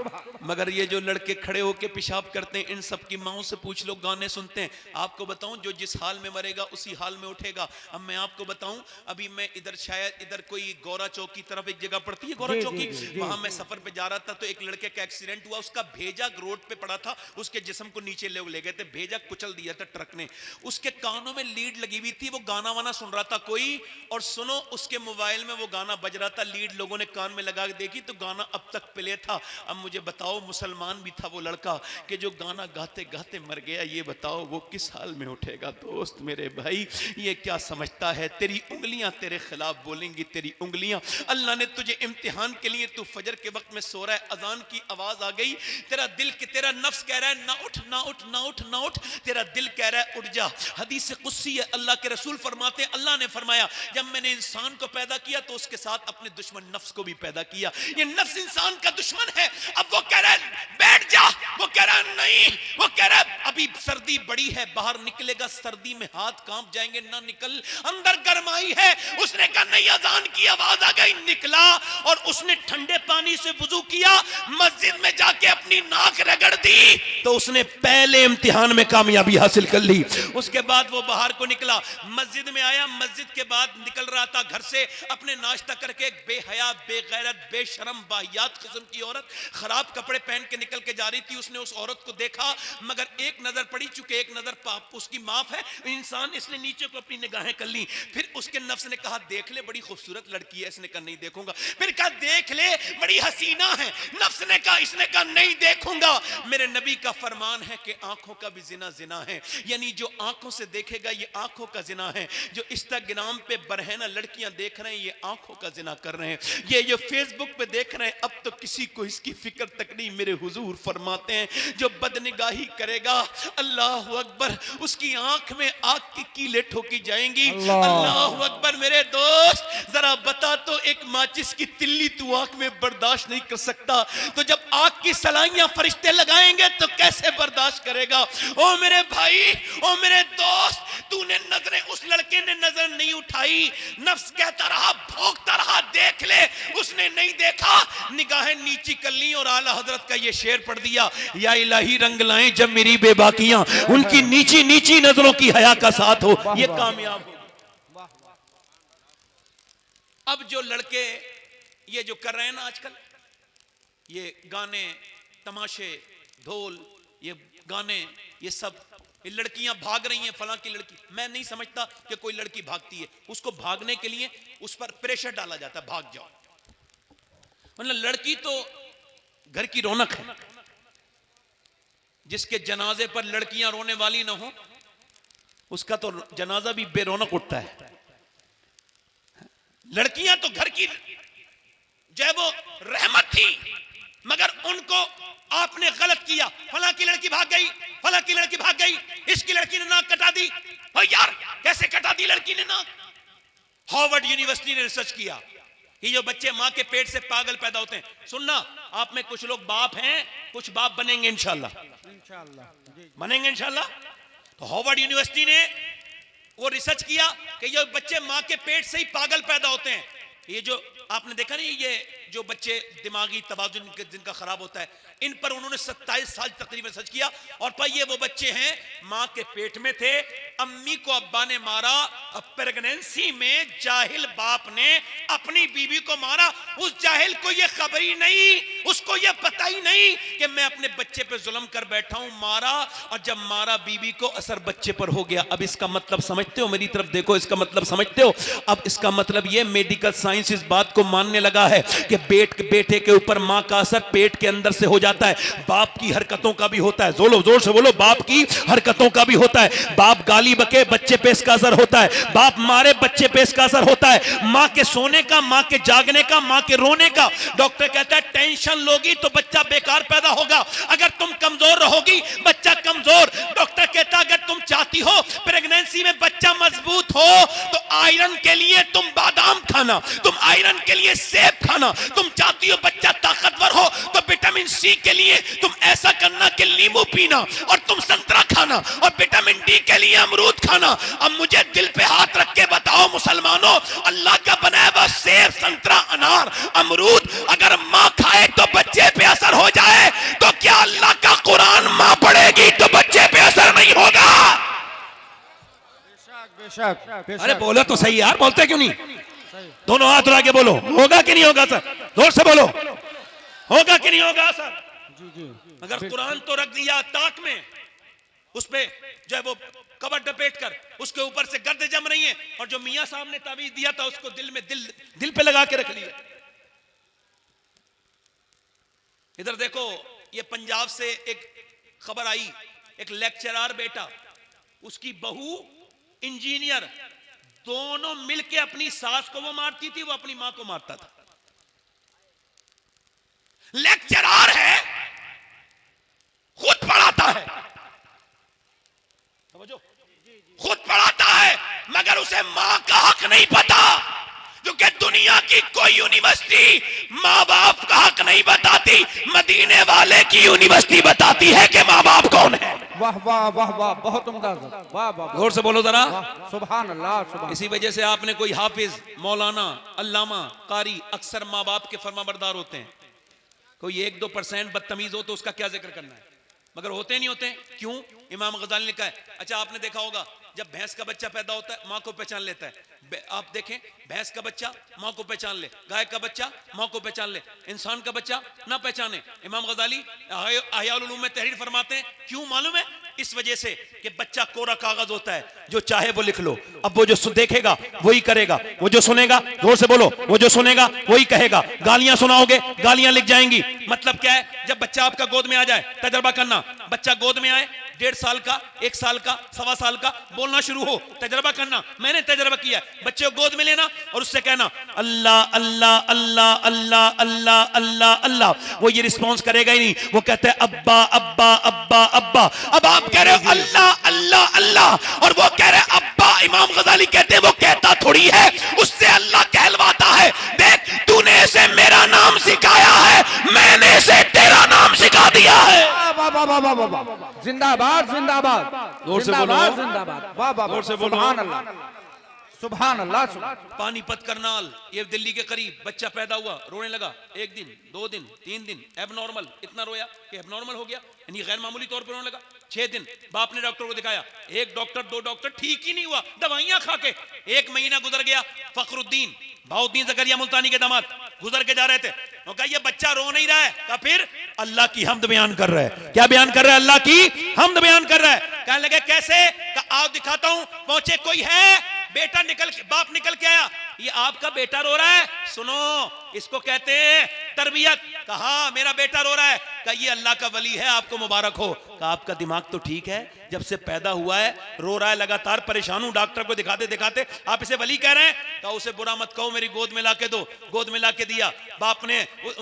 A: मगर ये जो लड़के खड़े होके पेशाब करते हैं, इन सब की माओं से पूछ लो, गाने सुनते हैं। आपको बताऊं, जो जिस हाल में मरेगा उसी हाल में उठेगा। अब मैं आपको बताऊं, अभी मैं इधर शायद इधर कोई गौरा चौक की तरफ एक जगह पड़ती है गौरा चौकी, वहां मैं सफर पे जा रहा था तो एक लड़के का एक्सीडेंट हुआ। उसका भेजा रोड पे पड़ा था, उसके जिस्म को नीचे ले गए थे, भेजा कुचल दिया था ट्रक ने। उसके कानों में लीड लगी हुई थी, वो गाना वाना सुन रहा था कोई, और सुनो उसके मोबाइल में वो गाना बज रहा था, लीड लोगों ने कान में लगा के देखी तो गाना अब तक प्ले था। अब मुझे बताओ, मुसलमान भी था वो लड़का कि जो गाना गाते गाते मर गया, ये बताओ वो किस हाल में उठेगा। दोस्त मेरे भाई, ये क्या समझता है, तेरी उंगलियां तेरे खिलाफ बोलेंगी, तेरी उंगलियां। अल्लाह ने तुझे इम्तिहान के लिए, तू फजर के वक्त में सो रहा है, अजान की आवाज आ गई, तेरा दिल के तेरा नफ्स कह रहा है ना उठ ना उठ ना उठ ना उठ, तेरा दिल कह रहा है उठ जा। हदीस कुदसी है, अल्लाह के रसूल फरमाते हैं, अल्लाह ने फरमाया जब मैंने इंसान को पैदा किया तो उसके साथ अपने दुश्मन नफ्स को भी पैदा किया। ये नफ्स इंसान का दुश्मन है। अब वो कह रहा है बैठ जा, वो कह रहा है नहीं, वो कह रहा है अभी सर्दी बड़ी है, बाहर निकलेगा सर्दी में हाथ कांप जाएंगे, ना निकल, अंदर गर्माई है। उसने कहा नहीं, अजान की आवाज आ गई, निकला और उसने ठंडे पानी से वुजू किया, मस्जिद में जाके अपनी नाक रगड़ दी तो उसने पहले इम्तिहान में कामयाबी हासिल कर ली। उसके बाद वो बाहर को निकला, मस्जिद में आया, मस्जिद के बाद निकल रहा था घर से, अपने नाश्ता करके एक बेहया बेगैरत बेशरम बाहियात किस्म की औरत खराब कपड़े पहन के निकल के जा रही थी। उसने उस औरत को देखा, मगर एक नजर पड़ी, चूंकि एक नजर उसकी माफ है इंसान, इसने नीचे को अपनी निगाहें कर ली। फिर उसके नफ्स ने कहा देख ले, बड़ी खूबसूरत लड़की है। इसने कहा नहीं देखूंगा। फिर कहा देख ले, बड़ी हसीना है। नफ्स ने कहा, इसने कहा नहीं देखूंगा। मेरे नबी का फरमान है कि आंखों का भी जिना जिना है, यानी जो आंखों से देखेगा ये आंखों का जिना है। जो इंस्टाग्राम पे बरहना लड़कियां देख रहे हैं ये आंखों का जिना कर रहे हैं। ये जो फेसबुक पे देख रहे हैं, अब तो किसी को इसकी फिक्र तक नहीं। मेरे हुजूर फरमाते हैं जो बदनिगाही करेगा, अल्लाह अकबर, उसकी आंख में आग की कीले ठोकी जाएंगी। अल्लाह अकबर। मेरे दोस्त जरा बता तो, एक माचिस की तिल्ली तू आंख में बर्दाश्त नहीं कर सकता, तो जब आग की सलाइयां फरिश्ते लगाएंगे तो कैसे बर्दाश्त करेगा। ओ मेरे भाई, ओ मेरे दोस्त, तूने नजरें, उस लड़के ने नजर नहीं उठाई, नफ्स कहता रहा, भोंकता रहा देख ले, उसने नहीं देखा, निगाहें नीची कर ली और आला हजरत का ये शेर पढ़ दिया, या इलाही रंग लाएं जब मेरी बेबाकियां उनकी नीची नीची नजरों की हया का साथ हो, ये कामयाब हो। अब जो लड़के ये जो कर रहे हैं ना आजकल, ये गाने, तमाशे, ढोल, ये गाने, ये सब, ये लड़कियां भाग रही हैं, फलां की लड़की। मैं नहीं समझता कि कोई लड़की भागती है, उसको भागने के लिए उस पर प्रेशर डाला जाता है, भाग जाओ। मतलब लड़की तो घर की रौनक है, जिसके जनाजे पर लड़कियां रोने वाली ना हो उसका तो जनाजा भी बेरौनक उठता है। लड़कियां तो घर की जो है वो रहमत थी, मगर उनको आपने गलत किया। फलां की लड़की भाग गई, फलां की लड़की भाग गई, इसकी लड़की ने नाक कटा दी। ओ यार, कैसे कटा दी लड़की ने नाक? हार्वर्ड यूनिवर्सिटी ने रिसर्च किया कि जो बच्चे मां के पेट से पागल पैदा होते हैं, सुनना, आप में कुछ लोग बाप हैं, कुछ बाप बनेंगे इंशाल्लाह, बनेंगे इंशाल्लाह। तो हार्वर्ड यूनिवर्सिटी ने वो रिसर्च किया कि जो बच्चे मां के पेट से ही पागल पैदा होते हैं, ये जो आपने देखा नहीं, ये जो बच्चे दिमागी तवाजुन जिनका खराब होता है, इन पर उन्होंने 27 साल तकरीबन सर्च किया और पाइए वो बच्चे हैं मां के पेट में थे, अम्मी को अब्बा ने मारा, अब प्रेगनेंसी में जाहिल बाप ने अपनी बीवी को मारा। उस जाहिल को ये खबर ही नहीं, उसको ये पता ही नहीं कि मैं अपने बच्चे पे जुल्म कर बैठा हूं, मारा, और जब मारा बीवी को असर बच्चे पर हो गया। अब इसका मतलब समझते हो, मेरी तरफ देखो, इसका मतलब समझते हो? अब इसका मतलब ये मेडिकल साइंस इस बात को मानने लगा है कि बेटे के ऊपर मां का असर पेट के अंदर से हो जाता है, बाप की हरकतों का भी होता है। जोर से बोलो, बाप की हरकतों का भी होता है। बाप गाली बके, बच्चे पे इसका असर होता है। बाप मारे, बच्चे पे इसका असर होता है। मां के सोने का, मां के जागने का, मां के रोने का। डॉक्टर कहता है टेंशन लोगी तो बच्चा बेकार पैदा होगा, अगर तुम कमजोर रहोगी बच्चा कमजोर। डॉक्टर कहता अगर तुम चाहती हो प्रेगनेंसी में बच्चा मजबूत हो तो आयरन के लिए तुम बादाम खाना, तुम आयरन के लिए सेब खाना, तुम चाहती हो बच्चा ताकतवर हो तो विटामिन सी के लिए तुम ऐसा करना कि नींबू पीना और तुम संतरा खाना और विटामिन डी के लिए अमरूद खाना। अब मुझे दिल पे हाथ रख के बताओ मुसलमानों, अल्लाह का बनाया हुआ सेब, संतरा, अनार, अमरूद अगर माँ खाए तो बच्चे पे असर हो जाए, तो क्या अल्लाह का कुरान माँ पढ़ेगी तो बच्चे पे असर नहीं होगा? अरे बोलो तो सही यार, बोलते क्यों नहीं? दोनों हाथ उठा के बोलो, होगा कि नहीं होगा सर? जोर से बोलो, होगा कि नहीं होगा सर? अगर कुरान तो रख दिया ताक में, उसपे जो है वो कवर लपेट कर उसके ऊपर से गर्द जम रही है, और जो मियां साहब ने तावीज दिया था उसको दिल पे लगा के रख लिया। इधर देखो, ये पंजाब से एक खबर आई, एक लेक्चरर बेटा, उसकी बहू इंजीनियर, दोनों मिलके अपनी सास को वो मारती थी, वो अपनी मां को मारता था। लेक्चरर है, खुद पढ़ाता है, समझो, खुद पढ़ाता है, मगर उसे मां का हक नहीं पता, क्योंकि दुनिया की कोई यूनिवर्सिटी माँ बाप का हक नहीं बताती, मदीने वाले की यूनिवर्सिटी बताती है कि माँ बाप कौन है।
D: वाह वाह वाह वाह, बहुत उम्दा, वाह वाह,
A: जोर से बोलो जरा,
D: सुभान अल्लाह, सुभान।
A: इसी वजह से आपने कोई हाफिज, मौलाना, अल्लामा, कारी अक्सर माँ बाप के फरमाबरदार होते हैं। कोई 1-2% बदतमीज हो तो उसका क्या जिक्र करना है, मगर होते नहीं होते। क्यों? इमाम गजाली ने कहा है। अच्छा, आपने देखा होगा जब भैंस का बच्चा पैदा होता है माँ को पहचान लेता है। आप देखें, भैंस का बच्चा माँ को पहचान ले, गाय का बच्चा माँ को पहचान ले, इंसान का बच्चा ना पहचाने। इमाम गजाली अहयाउल उलूम में तहरीर फरमाते हैं, क्यों मालूम है? इस वजह से कि बच्चा कोरा कागज होता है, जो चाहे वो लिख लो। अब वो जो देखेगा वही करेगा, वो जो सुनेगा, जोर से बोलो, वो जो सुनेगा वही कहेगा। गालियां सुनाओगे, गालियां लिख जाएंगी। मतलब क्या है? जब बच्चा आपका गोद में आ जाए, तजर्बा करना, बच्चा गोद में आए, 1.5 साल का, 1 साल का, 1.25 साल का, बोलना शुरू हो, तजर्बा करना। मैंने तजर्बा किया, बच्चे को गोद में लेना और उससे कहना अल्लाह अल्लाह अल्लाह अल्लाह अल्लाह अल्लाह अल्लाह। वो ये रिस्पॉन्स करेगा ही नहीं, वो कहते हैं अब्बा अब्बा अब्बा अब्बा। अब आप कह रहे हो अल्लाह अल्लाह अल्लाह और वो कह रहे हैं अब्बा। इमाम गजाली कहते हैं वो कहता थोड़ी है, उससे अल्लाह कहलवाता है। देख, तूने इसे मेरा नाम सिखाया है, मैंने इसे तेरा नाम सिखा दिया है।
D: जिंदाबाद जिंदाबाद,
A: जोर से बोलो,
D: जिंदाबाद जिंदाबाद, वाह वाह,
A: जोर से बोलो,
D: सुभान अल्लाह, सुभान अल्लाह।
A: पानीपत करनाल, ये दिल्ली के करीब, बच्चा पैदा हुआ, रोने लगा। 1 दिन, 2 दिन, 3 दिन, एबनॉर्मल, इतना रोया कि एबनॉर्मल हो गया, यानी गैर मामूली तौर पर रोने लगा। 6 दिन बाप ने डॉक्टर को दिखाया, 1 डॉक्टर 2 डॉक्टर, ठीक ही नहीं हुआ, दवाइयां खा के। 1 महीना गुजर गया। फखरुद्दीन बाउद्दीन ज़करिया मुल्तानी के दामाद गुजर के जा रहे थे, कहा ये बच्चा रो नहीं रहा है। कहा फिर अल्लाह की हम्द बयान कर रहा है। क्या बयान कर रहा है? अल्लाह की हम्द बयान कर रहा है। कहने लगे कैसे? कहा आओ दिखाता हूं। पहुंचे, कोई है, बेटा निकल के, बाप निकल के आया, ये आपका बेटा रो रहा है, सुनो, इसको कहते हैं तरबियत। कहा मेरा बेटा रो रहा है। कहा ये अल्लाह का वली है, आपको मुबारक हो। कहा आपका दिमाग तो ठीक है, जब से पैदा हुआ है रो रहा है, लगातार परेशान हूं, डॉक्टर को दिखाते दिखाते आप इसे वली कह रहे हैं। कहा उसे बुरा मत कहो, मेरी गोद में लाके दो। गोद में लाके दिया बाप ने,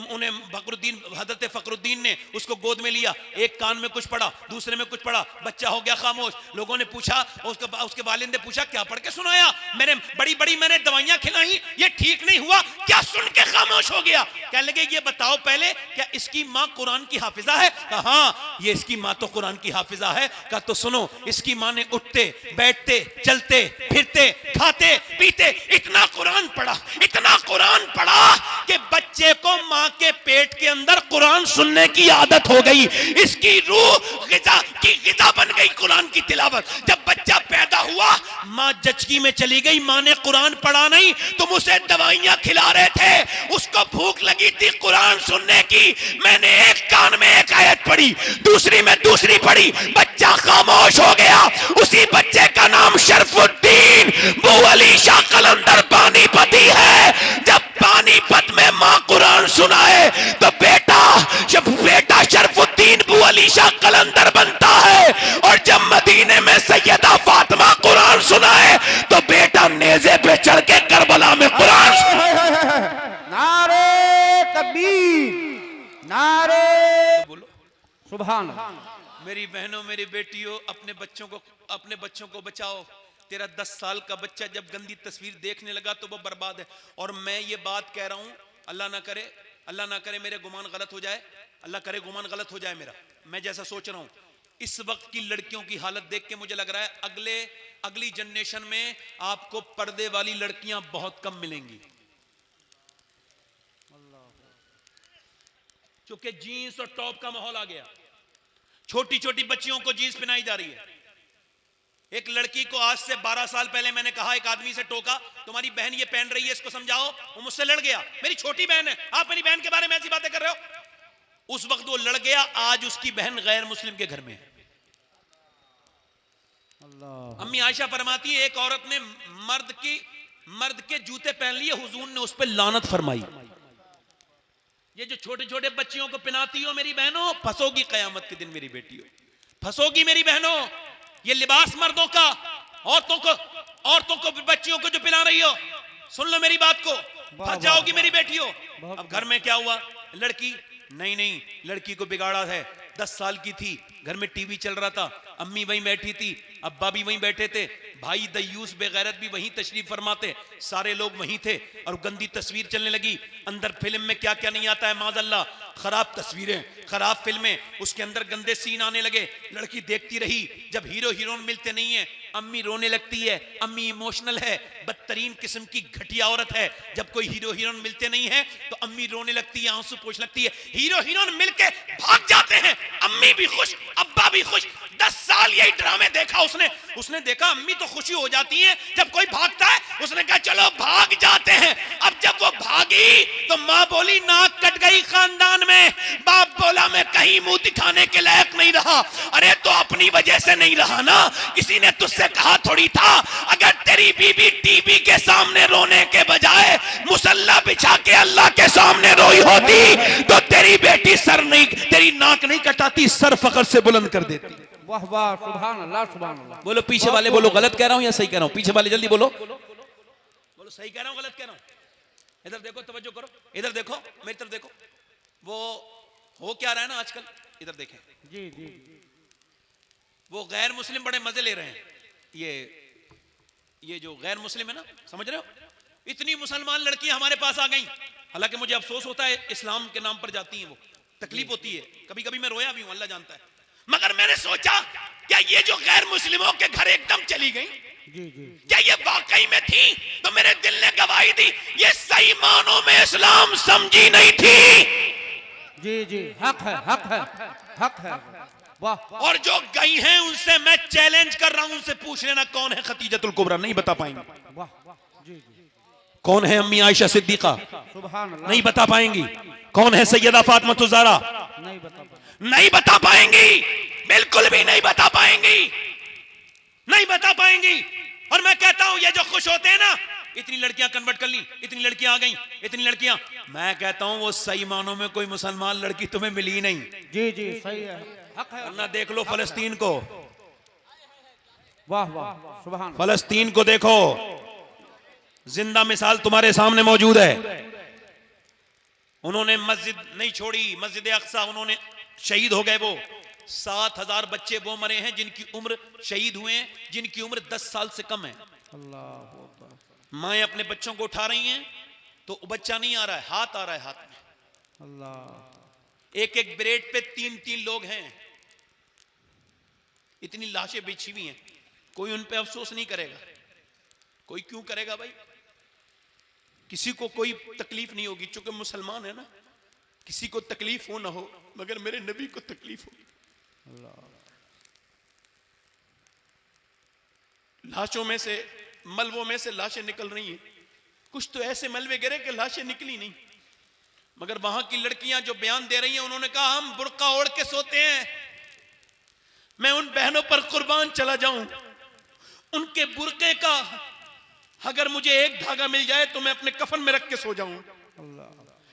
A: उन्हें फखरुद्दीन, हजरत फखरुद्दीन ने उसको गोद में लिया। एक कान में कुछ पढ़ा, दूसरे में कुछ पढ़ा, बच्चा हो गया खामोश। लोगों ने पूछा, उसके वालिद ने पूछा क्या पढ़ के सुनाया? मैंने बड़ी बड़ी मैंने दवाइयां खिलाई, ये ठीक नहीं हुआ, क्या सुन के खामोश हो गया? कहने लगे ये बताओ पहले, क्या इसकी माँ कुरान की हाफिजा है? कहा हाँ, ये इसकी माँ तो कुरान की हाफिजा है। कहा तो सुनो, इसकी माँ ने उठते बैठते चलते फिरते खाते पीते इतना कुरान पढ़ा, इतना कुरान पढ़ा कि बच्चे को माँ के पेट के अंदर कुरान सुनने की आदत हो गई। इसकी रूह गिज़ा की गिज़ा बन गई कुरान की तिलावत। जब बच्चा पैदा हुआ, माँ जचकी में चली गई, माँ ने कुरान पढ़ा नहीं, तुम उसे दवाइयां खिला रहे थे, उसको भूख लगी थी कुरान सुनने की। मैंने एक कान में एक आयत पढ़ी, दूसरी में दूसरी पढ़ी, बच्चा खामोश हो गया। उसी बच्चे का नाम शरफुद्दीन बुअली शाह कलंदर पानीपती है। जब पानीपत में माँ कुरान सुनाए तो बेटा शरफुद्दीन बुअली शाह कलंदर बनता है, और जब मदीने में सैयदा फातिमा कुरान सुनाए तो बेटा नेज़े पे चढ़ के करबला में कुरान।
D: नारे तकबीर, नारे सुभान अल्लाह,
A: मेरी बहनों, मेरी बेटियों, अपने बच्चों को बचाओ। तेरा 10 साल का बच्चा जब गंदी तस्वीर देखने लगा तो वो बर्बाद है। और मैं ये बात कह रहा हूं, अल्लाह ना करे मेरे गुमान गलत हो जाए, अल्लाह करे गुमान गलत हो जाए मेरा, मैं जैसा सोच रहा हूं। इस वक्त की लड़कियों की हालत देख के मुझे लग रहा है अगली जनरेशन में आपको पर्दे वाली लड़कियां बहुत कम मिलेंगी, क्योंकि जीन्स और टॉप का माहौल आ गया। छोटी छोटी बच्चियों को जीन्स पहनाई जा रही है। एक लड़की को आज से 12 साल पहले मैंने कहा, एक आदमी से टोका, तुम्हारी बहन ये पहन रही है, इसको समझाओ। वो मुझसे लड़ गया, मेरी छोटी बहन है, आप मेरी बहन के बारे में ऐसी बातें कर रहे हो। उस वक्त वो लड़ गया, आज उसकी बहन गैर मुस्लिम के घर में है। अम्मी आयशा फरमाती है, एक औरत ने मर्द के जूते पहन लिए, हुजूर ने उस पर लानत फरमाई। ये जो छोटे छोटे बच्चियों को पहनाती हो मेरी बहनों, फंसोगी कयामत के दिन मेरी बेटियों, फंसोगी मेरी बहनों। ये लिबास मर्दों का, औरतों को बच्चियों को जो पिला रही हो, सुन लो मेरी बात को, फंस जाओगी मेरी बेटियों। अब घर में क्या हुआ, लड़की नहीं लड़की को बिगाड़ा है। 10 साल की थी, घर में टीवी चल रहा था, अम्मी वहीं बैठी थी, अब्बा भी वहीं बैठे थे, भाई दयूस बेगैरत भी वहीं तशरीफ फरमाते, सारे लोग वहीं थे, और गंदी तस्वीर चलने लगी। अंदर फिल्म में क्या क्या नहीं आता है माज़अल्लाह, खराब तस्वीरें, खराब फिल्में, उसके अंदर गंदे सीन आने लगे। लड़की देखती रही, जब हीरो हीरोइन मिलते नहीं है, अम्मी रोने लगती है। अम्मी इमोशनल है, बदतरीन किस्म की घटिया औरत है। जब कोई हीरो हीरोइन मिलते नहीं है तो अम्मी रोने लगती है, आंसू पोंछ लगती है। हीरो हीरोइन मिलके भाग जाते हैं, अम्मी भी खुश, अब्बा भी खुश। 10 साल यही ड्रामे देखा उसने देखा अम्मी तो खुशी हो जाती है जब कोई भागता है, उसने कहा चलो भाग जाते हैं। अब जब वो भागी तो माँ बोली नाक कट गई खानदान में, बाप बोला मैं कहीं मुंह दिखाने के लायक नहीं रहा। अरे तो अपनी वजह से नहीं रहा ना, किसी ने तुझसे कहा थोड़ी था। अगर तेरी बीबी टीवी के सामने रोने के बजाय मुसल्ला बिछा के अल्लाह के सामने रोई होती तो तेरी बेटी तेरी नाक नहीं कटाती, सर फखर से बुलंद कर देती।
D: वाह वाह, सुभान अल्लाह, सुभान अल्लाह।
A: बोलो पीछे वाले, बोलो गलत कह रहा हूं या सही कह रहा हूं? पीछे वाले जल्दी बोलो, सही कह रहा हूं गलत कह रहा हूं? इधर देखो, तवज्जो करो, इधर देखो, मेरी तरफ देखो। वो हो क्या रहा है ना आजकल, इधर देखें
D: जी,
A: वो गैर मुस्लिम बड़े मजे ले रहे हैं। ये जो गैर मुस्लिम है ना, समझ रहे हो, इतनी मुसलमान लड़कियां हमारे पास आ गई। हालांकि मुझे अफसोस होता है, इस्लाम के नाम पर जाती हैं वो, तकलीफ होती है, कभी कभी मैं रोया भी हूं, अल्लाह जानता है। मगर मैंने सोचा क्या ये जो गैर मुस्लिमों के घर एकदम चली गई, क्या ये वाकई में थी? तो मेरे दिल ने गवाही दी, ये सही मानों में इस्लाम समझी नहीं थी।
D: जी, हक है। वाह।
A: और जो गई हैं उनसे मैं चैलेंज कर रहा हूं, उनसे पूछ लेना कौन है खतीजतुल कुबरा, नहीं बता पाएंगे।
D: वाह, जी,
A: कौन है अम्मी आयशा सिद्दीका,
D: सुभान अल्लाह,
A: नहीं बता पाएंगी। कौन है सैयदा फातिमा ज़हरा, नहीं बता पाएंगी, बिल्कुल भी नहीं बता पाएंगी, नहीं बता पाएंगी। और मैं कहता हूं ये जो खुश होते हैं ना, इतनी लड़कियां कन्वर्ट कर ली, इतनी लड़कियां आ गई, इतनी लड़कियां, मैं कहता हूं वो सही मानों में कोई मुसलमान लड़की तुम्हें मिली नहीं।
D: जी, सही है, हक है।
A: वरना देख लो फलस्तीन को,
D: वाह वाह, सुभान अल्लाह।
A: फलस्तीन को देखो, जिंदा मिसाल तुम्हारे सामने मौजूद है। उन्होंने मस्जिद नहीं छोड़ी, मस्जिद अक्सा उन्होंने, शहीद हो गए वो। 7000 बच्चे वो मरे हैं जिनकी उम्र, शहीद हुए हैं जिनकी उम्र 10 साल से कम है। माएं अपने बच्चों को उठा रही हैं तो बच्चा नहीं आ रहा है, हाथ आ रहा है हाथ में।
D: अल्लाह।
A: एक एक ब्रेड पे 3-3 लोग हैं, इतनी लाशें बिछी हुई हैं, कोई उन पे अफसोस नहीं करेगा। कोई क्यों करेगा भाई? किसी को कोई तकलीफ नहीं होगी, चूंकि मुसलमान है ना, किसी को तकलीफ हो ना हो, मगर मेरे नबी को तकलीफ होगी। लाशों में से, मलबों में से लाशें निकल रही हैं। कुछ तो ऐसे मलबे गिरे कि लाशें निकली नहीं। मगर वहां की लड़कियां जो बयान दे रही हैं, उन्होंने कहा हम बुर्का ओढ़ के सोते हैं। मैं उन बहनों पर कुर्बान चला जाऊं, उनके बुर्के का अगर मुझे एक धागा मिल जाए तो मैं अपने कफन में रख के सो जाऊं।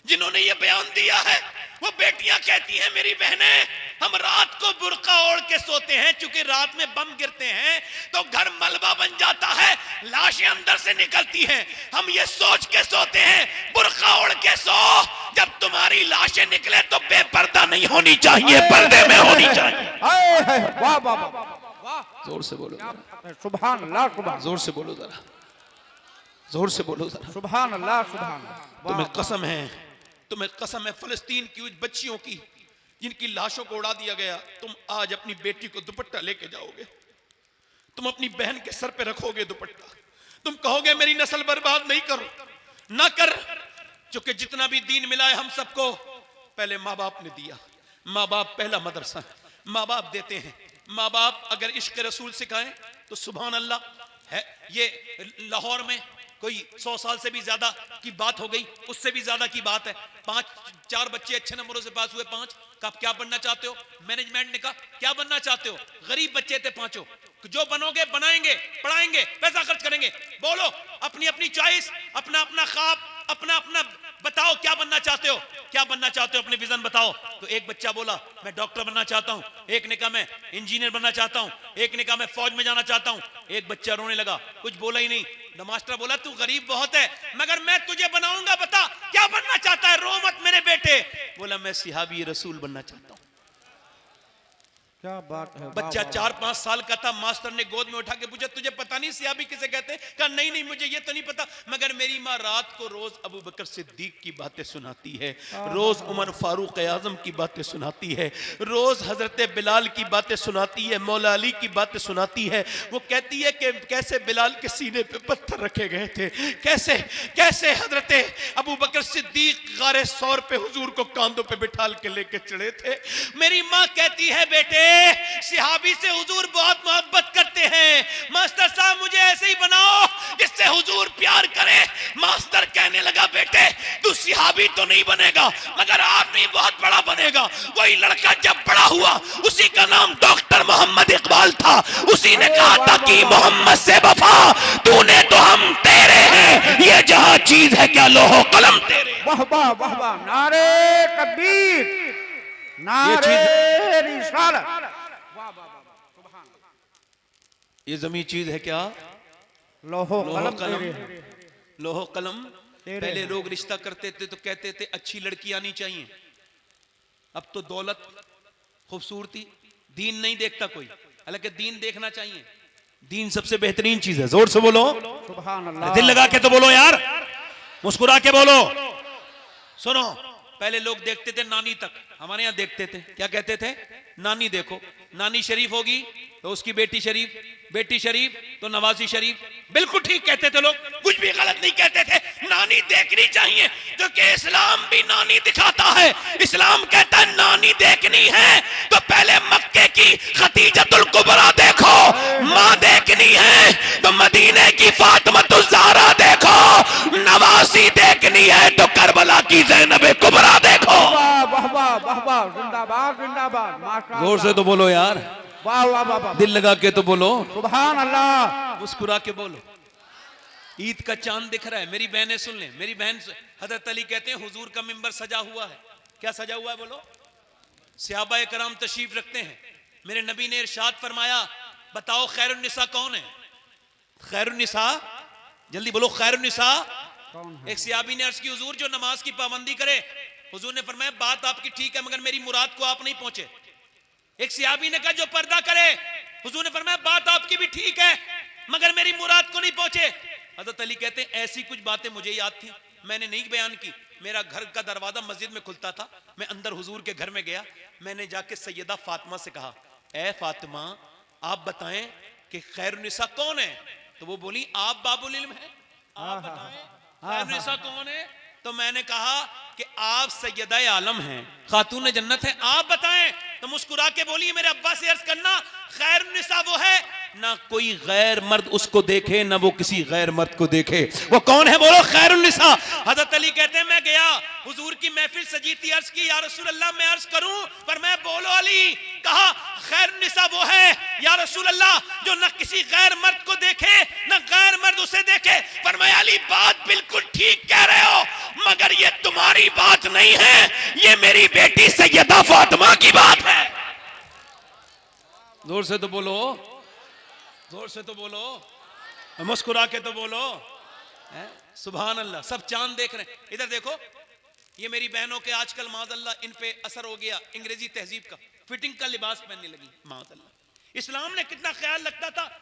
A: जिन्होंने ये बयान दिया है वो बेटियां कहती हैं मेरी बहनें, हम रात को बुर्का ओढ़ के सोते हैं, चूंकि रात में बम गिरते हैं तो घर मलबा बन जाता है, लाशें अंदर से निकलती हैं। हम ये सोच के सोते हैं बुर्का ओढ़ के सो, जब तुम्हारी लाशें निकले तो बेपर्दा नहीं होनी चाहिए, पर्दे में होनी चाहिए।
D: है वाह वाह वाह वाह
A: जोर से बोलो,
D: सुभान अल्लाह सुभान
A: जोर से बोलो जरा, जोर से बोलो जरा।
D: सुभान अल्लाह सुभान
A: तुम्हें कसम है, तुम्हें कसम है फलस्तीन की उस बच्चियों की जिनकी लाशों को उड़ा दिया गया, तुम आज अपनी बेटी को दुपट्टा लेके जाओगे, तुम अपनी बहन के सर पे रखोगे दुपट्टा, तुम कहोगे मेरी नस्ल बर्बाद नहीं करो, ना कर, क्योंकि जितना भी दीन मिला है हम सबको पहले माँ बाप ने दिया। माँ बाप पहला मदरसा है, माँ बाप देते हैं। माँ बाप अगर इश्क रसूल सिखाएं तो सुभान अल्लाह है। ये लाहौर में कोई 100 साल से भी ज्यादा की बात हो गई, उससे भी ज्यादा की बात है। 4 बच्चे अच्छे नंबरों से पास हुए, 5 का आप क्या बनना चाहते हो? मैनेजमेंट ने कहा क्या बनना चाहते हो? गरीब बच्चे थे 5, जो बनोगे बनाएंगे, पढ़ाएंगे, पैसा खर्च करेंगे। बोलो अपनी अपनी चॉइस, अपना अपना ख्वाब, अपना अपना बताओ क्या बनना चाहते हो, क्या बनना चाहते हो, अपने विजन बताओ। तो एक बच्चा बोला मैं डॉक्टर बनना चाहता हूं, एक ने कहा मैं इंजीनियर बनना चाहता हूं, एक ने कहा मैं फौज में जाना चाहता हूं। एक बच्चा रोने लगा, कुछ बोला ही नहीं। मास्टर बोला तू गरीब बहुत है मगर मैं तुझे बनाऊंगा, बता क्या बनना चाहता है, रो मत मेरे बेटे। बोला मैं सिहाबी रसूल बनना चाहता हूं।
D: क्या बात है।
A: बच्चा 4-5 साल का था, मास्टर ने गोद में उठा के पूछा तुझे पता नहीं सिहाबी किसे कहते हैं? कहा नहीं नहीं मुझे ये तो नहीं पता, मगर मेरी माँ रात को रोज अबू बकर सिद्दीक की बातें सुनाती है, रोज उमर फारूक आजम की बातें सुनाती है, रोज हजरत बिलाल की बातें सुनाती है, मौला अली की बातें सुनाती है। वो कहती है कि कैसे बिलाल के सीने पे पत्थर रखे गए थे, कैसे कैसे हजरत अबू बकर सिद्दीक गारे सौर पे हुजूर को कांधों पे बिठाल के लेके चढ़े थे। मेरी माँ कहती है बेटे सिहाबी से हुजूर बहुत मोहब्बत करते हैं, मास्टर साहब मुझे ऐसे ही बनाओ जिससे हुजूर प्यार करे। मास्टर कहने लगा बेटे तू सिहाबी तो नहीं बनेगा मगर आदमी बहुत बड़ा बनेगा। वही लड़का जब बड़ा हुआ उसी का नाम डॉक्टर मोहम्मद इकबाल था, उसी ने कहा था कि मोहम्मद से वफा तूने तो हम तेरे हैं, ये जहां चीज है क्या लोहो कलम तेरे।
D: वाह वाह वाह वाह, नारे तकबीर, नारे रिसालत, वाह वाह वाह सुभान।
A: ये जमी चीज है क्या?
D: लोहो
A: लोहो
D: कलम
A: कलम,
D: तेरे हैं।
A: लोहो कलम।
D: तेरे
A: पहले
D: हैं।
A: लोग रिश्ता करते थे तो कहते थे अच्छी लड़की आनी चाहिए, अब तो दौलत खूबसूरती दीन नहीं देखता कोई, हालांकि दीन देखना चाहिए, दीन सबसे बेहतरीन चीज है। जोर से बोलो
D: सुभान अल्लाह,
A: दिल लगा के तो बोलो यार, मुस्कुरा के बोलो। सुनो पहले लोग देखते थे नानी तक, हमारे यहां देखते थे क्या कहते थे? नानी देखो, नानी शरीफ होगी तो उसकी बेटी शरीफ, बेटी शरीफ तो नवाजी शरीफ। बिल्कुल ठीक कहते थे लोग, कुछ भी गलत नहीं कहते थे। नानी देखनी चाहिए क्योंकि इस्लाम भी नानी दिखाता है। इस्लाम कहता है नानी देखनी है तो पहले मक्के की खतीजतुल कुबरा देखो, माँ देखनी है तो मदीने की फातिमतुज़ ज़हरा देखो, नवासी देखनी है तो करबला की ज़ैनब कुबरा देखो।
D: वाह वाह वाह वाह वाह, जिंदाबाद जिंदाबाद, माशाअल्लाह।
A: जोर से तो बोलो यार,
D: वाह वाह वाह वाह,
A: दिल लगा के तो बोलो,
D: सुभान अल्लाह।
A: मुस्कुरा के बोलो। ईद का चांद दिख रहा है, मेरी बहनें सुन लें, मेरी बहन हजरत अली कहते हैं हुजूर का मिंबर सजा हुआ है। क्या सजा हुआ है बोलो? सहाबाए कराम तशरीफ रखते हैं, मेरे नबी ने इरशाद फरमाया बताओ खैरुन्निसा कौन है? खैरुन्निसा, जल्दी बोलो खैरुन्निसा। एक सहाबी ने अर्ज की हुजूर जो नमाज की पाबंदी करे। हुजूर ने फरमाया बात आपकी ठीक है मगर मेरी मुराद को आप नहीं पहुंचे। एक सहाबी ने कहा जो पर्दा करे। हुजूर ने फरमाया बात आपकी भी ठीक है मगर मेरी मुराद को नहीं पहुंचे। हजरत अली कहते हैं ऐसी कुछ बातें मुझे याद थी, मैंने नहीं बयान की। मेरा घर का दरवाजा मस्जिद में खुलता था, मैं अंदर हुजूर के घर में गया, मैंने जाके सैयदा फातिमा से कहा ए फातिमा आप बताएं कि खैरुन्निसा कौन है? तो वो बोली आप बाबुल इल्म हैं, आप बताएं खैरुन्निसा कौन है? तो मैंने कहा कि आप सैयदा आलम हैं, खातून जन्नत है, आप बताएं। तो मुस्कुरा के बोली मेरे अब्बा से अर्ज करना खैरुन्निसा वो है ना कोई गैर मर्द उसको देखे ना वो किसी गैर मर्द को देखे। वो कौन है बोलो? खैरुन्निसा। हजरत अली कहते हैं मैं गया, हुजूर की महफिल सजी थी, अर्ज की या रसूल अल्लाह मैं अर्ज करूं? पर मैं बोलो अली, कहा खैरुन्निसा वो है या रसूल अल्लाह जो न किसी गैर मर्द को देखे न गैर मर्द उसे देखे। फरमाया अली बात बिल्कुल ठीक कह रहे हो मगर ये तुम्हारी बात नहीं है, ये मेरी बेटी सैयदा फातिमा की बात है। जोर से तो बोलो, जोर से तो बोलो, मुस्कुरा के तो बोलो सुभान अल्लाह। सब चांद देख रहे हैं। इधर देखो, ये मेरी बहनों के आजकल माज़अल्लाह इन पे असर हो गया अंग्रेजी तहजीब का। फिटिंग का लिबास पहनने लगी। माशाअल्लाह, इस्लाम ने कितना ख्याल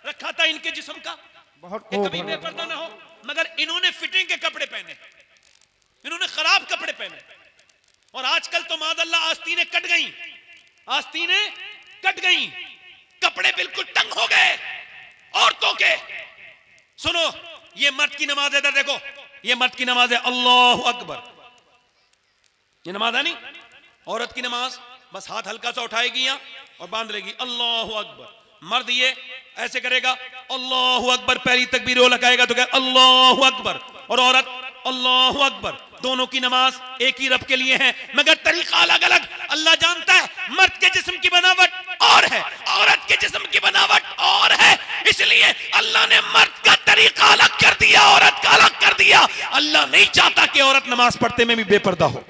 A: रखा था इनके जिस्म का,
D: बहुत
A: कि
D: खूब
A: कभी
D: है।
A: बेपर्दा ना हो, मगर इन्होंने फिटिंग के कपड़े पहने, इन्होंने खराब कपड़े पहने। और आजकल तो मादल्ला आस्तीनें कट गई, आस्तीनें कट गई, कपड़े बिल्कुल तंग हो गए औरतों के। सुनो, ये मर्द की नमाज है, इधर देखो, ये मर्द की नमाज है, अल्लाहु अकबर, ये नमाज है नहीं। औरत की नमाज बस हाथ हल्का सा उठाएगी यहाँ और बांध लेगी, अल्लाहु अकबर। मर्द ये ऐसे करेगा, अल्लाहु अकबर, पहली तकबीर वो लगाएगा तो क्या अल्लाहु अकबर, और औरत अल्लाहु अकबर। दोनों की नमाज एक ही रब के लिए है, मगर तरीका अलग अलग। अल्लाह जानता है मर्द के जिस्म की बनावट और है, औरत के जिस्म की बनावट और है, इसलिए अल्लाह ने मर्द का तरीका अलग कर दिया, औरत का अलग कर दिया। अल्लाह नहीं चाहता कि औरत नमाज पढ़ते में भी बेपर्दा हो।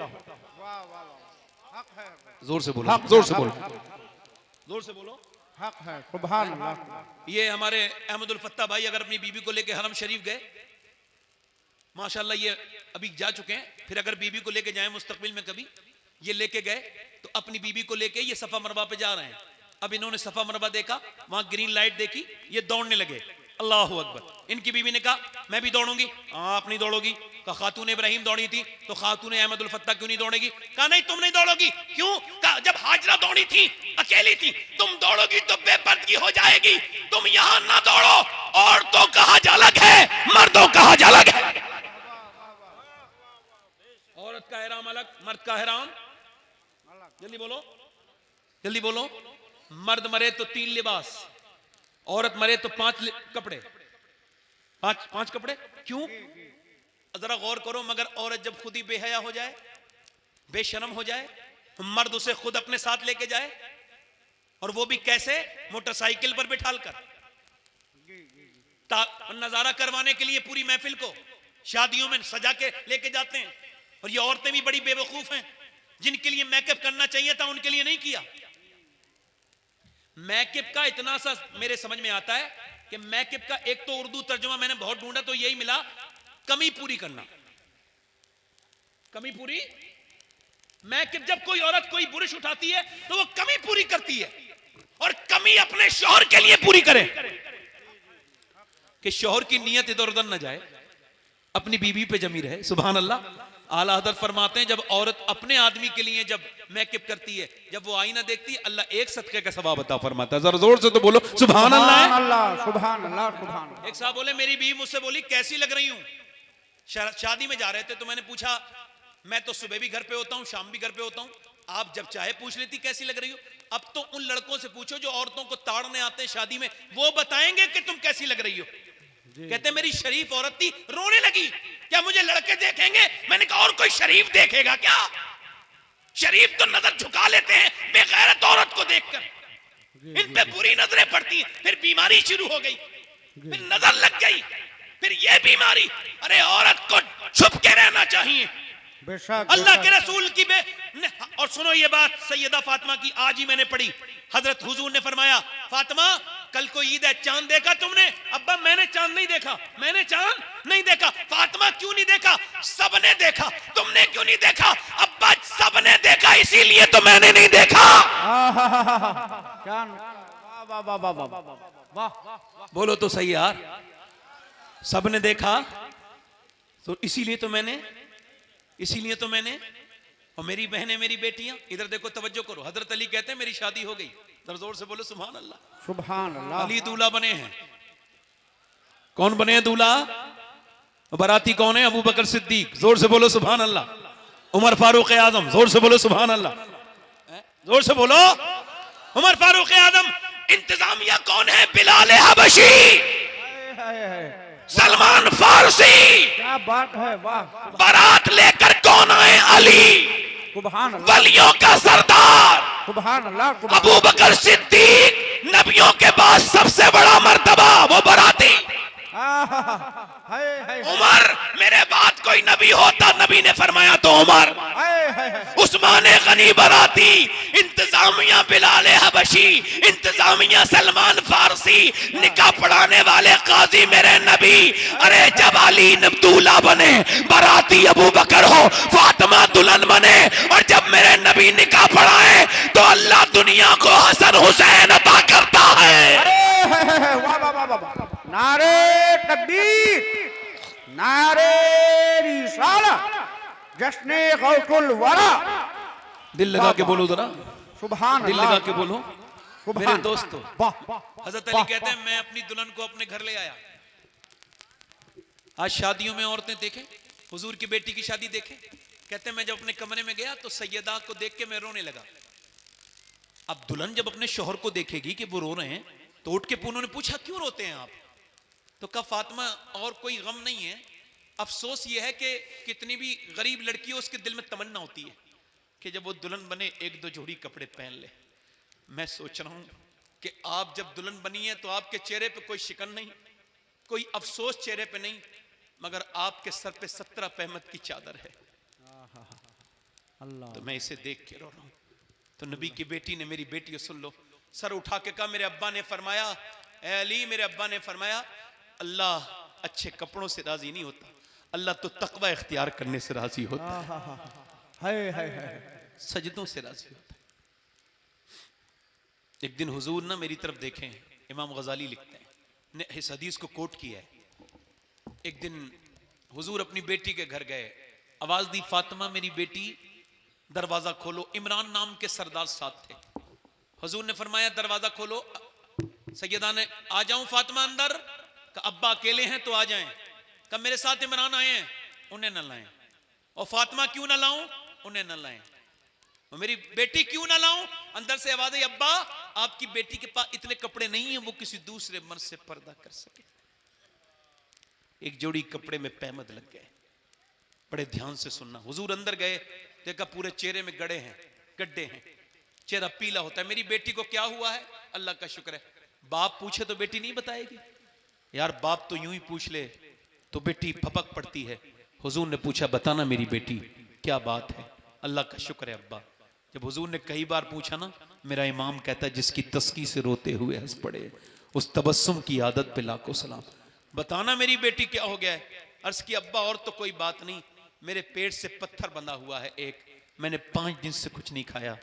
A: जोर से बोलो, जोर से बोलो, जोर से बोलो,
D: हक है। सुभान अल्लाह।
A: ये हमारे अहमदुल फत्ता भाई अगर अपनी बीबी को लेके हरम शरीफ गए, माशाल्लाह ये अभी जा चुके हैं, फिर अगर बीबी को लेके जाएं मुस्तकबिल में कभी, ये लेके गए तो अपनी बीबी को लेके ये सफा मरवा पे जा रहे हैं। अब इन्होंने सफा मरवा देखा, वहां ग्रीन लाइट देखी, ये दौड़ने लगे, अल्लाहु अकबर। इनकी बीबी ने कहा मैं भी दौड़ूंगी। आप नहीं दौड़ोगी। कहा खातून इब्राहिम दौड़ी थी तो खातून अहमदुल फत्ता क्यों नहीं दौड़ेगी? कहा नहीं तुम नहीं दौड़ोगी। क्यों? कहा जब हाजरा दौड़ी थी अकेली थी, तुम दौड़ोगी तो बेपर्दगी हो जाएगी, तुम यहां ना दौड़ो। औरतों का हज अलग है, मर्दों का हज अलग है। औरत का एहराम अलग, मर्द का एहराम जल्दी बोलो, जल्दी बोलो। मर्द मरे तो 3 लिबास, औरत मरे तो 5 कपड़े, 5 कपड़े। क्यों? जरा गौर करो। मगर औरत जब खुद ही बेहया हो जाए, बेशर्म हो जाए, मर्द उसे खुद अपने साथ लेके जाए, और वो भी कैसे? मोटरसाइकिल पर बिठालकर, नजारा करवाने के लिए पूरी महफिल को शादियों में सजा के लेके जाते हैं। और ये औरतें भी बड़ी बेवकूफ हैं, जिनके लिए मेकअप करना चाहिए था उनके लिए नहीं किया। मेकअप का इतना सा मेरे समझ में आता है कि मेकअप का एक तो उर्दू तर्जुमा मैंने बहुत ढूंढा तो यही मिला, कमी पूरी करना। कमी पूरी। मेकअप जब कोई औरत कोई बुरुश उठाती है तो वो कमी पूरी करती है, और कमी अपने शौहर के लिए पूरी करे कि शौहर की नीयत इधर उधर न जाए, अपनी बीवी पे जमी रहे। सुभान अल्लाह। आला हज़रत फरमाते हैं जब औरत अपने आदमी के लिए जब मेकअप करती है, जब वो आईना देखती है, अल्लाह एक सदके का सवाब अता फरमाता है। जरा जोर से तो बोलो सुभान अल्लाह।
D: सुभान अल्लाह, सुभान।
A: एक साहब बोले मेरी बीवी मुझसे बोली कैसी लग रही हूं। शादी में जा रहे थे तो मैंने पूछा, मैं तो सुबह भी घर पे होता हूं, शाम भी घर पे होता हूं, आप जब चाहे पूछ लेती कैसी लग रही हो। अब तो उन लड़कों से पूछो जो औरतों को ताड़ने आते हैं शादी में, वो बताएंगे कि तुम कैसी लग रही हो। कहते मेरी शरीफ औरत थी, रोने लगी, क्या मुझे लड़के देखेंगे? मैंने कहा और कोई शरीफ देखेगा क्या? शरीफ तो नजर झुका लेते हैं बेगैरत औरत को देखकर, इन पे बुरी नजरें पड़ती हैं। फिर बीमारी शुरू हो गई, फिर नजर लग गई, फिर ये बीमारी। अरे औरत को छुप के रहना चाहिए, अल्लाह के रसूल की और सुनो ये बात सैयदा फातिमा की आज ही मैंने पढ़ी। हजरत हुजूर ने फरमाया, फातिमा कल को ईद है, चांद देखा तुमने? अब्बा मैंने चांद नहीं देखा। मैंने चांद नहीं देखा। फातिमा क्यों नहीं देखा? सबने देखा। तुमने क्यों नहीं देखा? अब्बा सबने देखा इसीलिए तो मैंने नहीं देखा। बोलो तो सही यार, सबने देखा तो इसीलिए तो मैंने। और मेरी बहनें, मेरी बेटियां, इधर देखो तवज्जो करो। हजरत अली कहते हैं मेरी शादी हो गई, जोर से बोलो सुभान अल्लाह।
D: सुभान अल्लाह।
A: अली दूल्हा बने हैं। कौन बने हैं दूल्हा? बाराती कौन है? अबू बकर सिद्दीक, जोर से बोलो सुभान अल्लाह। उमर फारूक आजम, जोर से बोलो सुभान अल्लाह, जोर से बोलो। उमर फारूक आजम। इंतजामिया कौन है? बिलाल हबशी, सलमान फारसी।
D: क्या बात है, वाह।
A: बारात लेकर कौन आए? अली,
D: सुभान अल्लाह,
A: वलियों का सरदार,
D: सुभान अल्लाह।
A: अबू बकर सिद्दीक, नबियों के बाद सबसे बड़ा मर्तबा, वो बाराती। उमर, मेरे बाद कोई नबी होता, नबी ने फरमाया तो उमर। उस्मान गनी बराती, इंतजामिया बिलाल हबशी, इंतजामिया सलमान फारसी, निकाह पढ़ाने वाले काजी मेरे नबी। अरे जब अली दूल्हा बने, बराती अबू बकर हो, फातिमा दुल्हन बने, और जब मेरे नबी निकाह पढ़ाए तो अल्लाह दुनिया को हसन हुसैन अता करता है।
D: वाह वाह वाह वाह, नारे तकबीर, नारे रिसालत, जश्ने गौसुल वरा।
A: दिल लगा के बोलो जरा,
D: सुभान
A: दिल
D: अल्लाह,
A: लगा के बोलो।
D: सुभान
A: मेरे दोस्तों,
D: वाह
A: हजरत अली कहते हैं मैं अपनी दुल्हन को अपने घर ले आया। आज शादियों में औरतें देखें, हुजूर की बेटी की शादी देखें, कहते हैं मैं जब अपने कमरे में गया तो सैयदा को देख के मैं रोने लगा। अब दुल्हन जब अपने शोहर को देखेगी कि वो रो रहे हैं तो उठ के उन्होंने पूछा क्यों रोते हैं आप? तो कहा फातिमा और कोई गम नहीं है, अफसोस ये है कि कितनी भी गरीब लड़की हो उसके दिल में तमन्ना होती है कि जब वो दुल्हन बने एक दो जोड़ी कपड़े पहन ले। मैं सोच रहा हूं कि आप जब दुल्हन बनी है तो आपके चेहरे पे कोई शिकन नहीं, कोई अफसोस चेहरे पे नहीं, मगर आपके सर पे 17 पहमत की चादर है। तो मैं इसे देख के रो रहा हूं। तो नबी की बेटी ने, मेरी बेटी सुन लो, सर उठा के कहा मेरे अब्बा ने फरमाया, ए अली मेरे अब्बा ने फरमाया अल्लाह अच्छे कपड़ों से राजी नहीं होता, अल्लाह तो तकवा इख्तियार करने से राजी होता है, सजदों से राजी होता है। एक दिन हुजूर ना मेरी तरफ देखें, इमाम गजाली लिखते हैं ने इस हदीस को कोट किया है। एक दिन हुजूर अपनी बेटी के घर गए, आवाज दी फातिमा मेरी बेटी दरवाजा खोलो। इमरान नाम के सरदार साथ थे। हुजूर ने फरमाया दरवाजा खोलो। सैयदा ने आ जाऊं फातिमा अंदर? का अब्बा अकेले हैं तो आ जाएं। का मेरे साथ इमरान आए हैं, उन्हें न लाएं। और फातिमा क्यों ना लाऊं? उन्हें न लाएं। और मेरी बेटी क्यों ना लाऊं? अंदर से आवाज आई अब्बा आपकी बेटी के पास इतने कपड़े नहीं है वो किसी दूसरे मर्द से पर्दा कर सके। एक जोड़ी कपड़े में पैमद लग गए। बड़े ध्यान से सुनना। हुजूर अंदर गए, देखा पूरे चेहरे में गड्ढे हैं, गड्ढे हैं, चेहरा पीला होता है। मेरी बेटी को क्या हुआ है? अल्लाह का शुक्र है। बाप पूछे तो बेटी नहीं बताएगी यार, बाप तो यूं ही पूछ ले तो बेटी फपक पड़ती है। हुजूर ने पूछा बताना मेरी बेटी क्या बात है? अल्लाह का शुक्र है अब्बा। जब हुजूर ने कई बार पूछा ना, मेरा इमाम कहता है जिसकी तस्की से रोते हुए हंस पड़े उस तबस्सुम की आदत पे लाखों सलाम। बताना मेरी बेटी क्या हो गया है? अर्ज की अब्बा और तो कोई बात नहीं, मेरे पेट से पत्थर बंधा हुआ है एक, मैंने 5 दिन से कुछ नहीं खाया।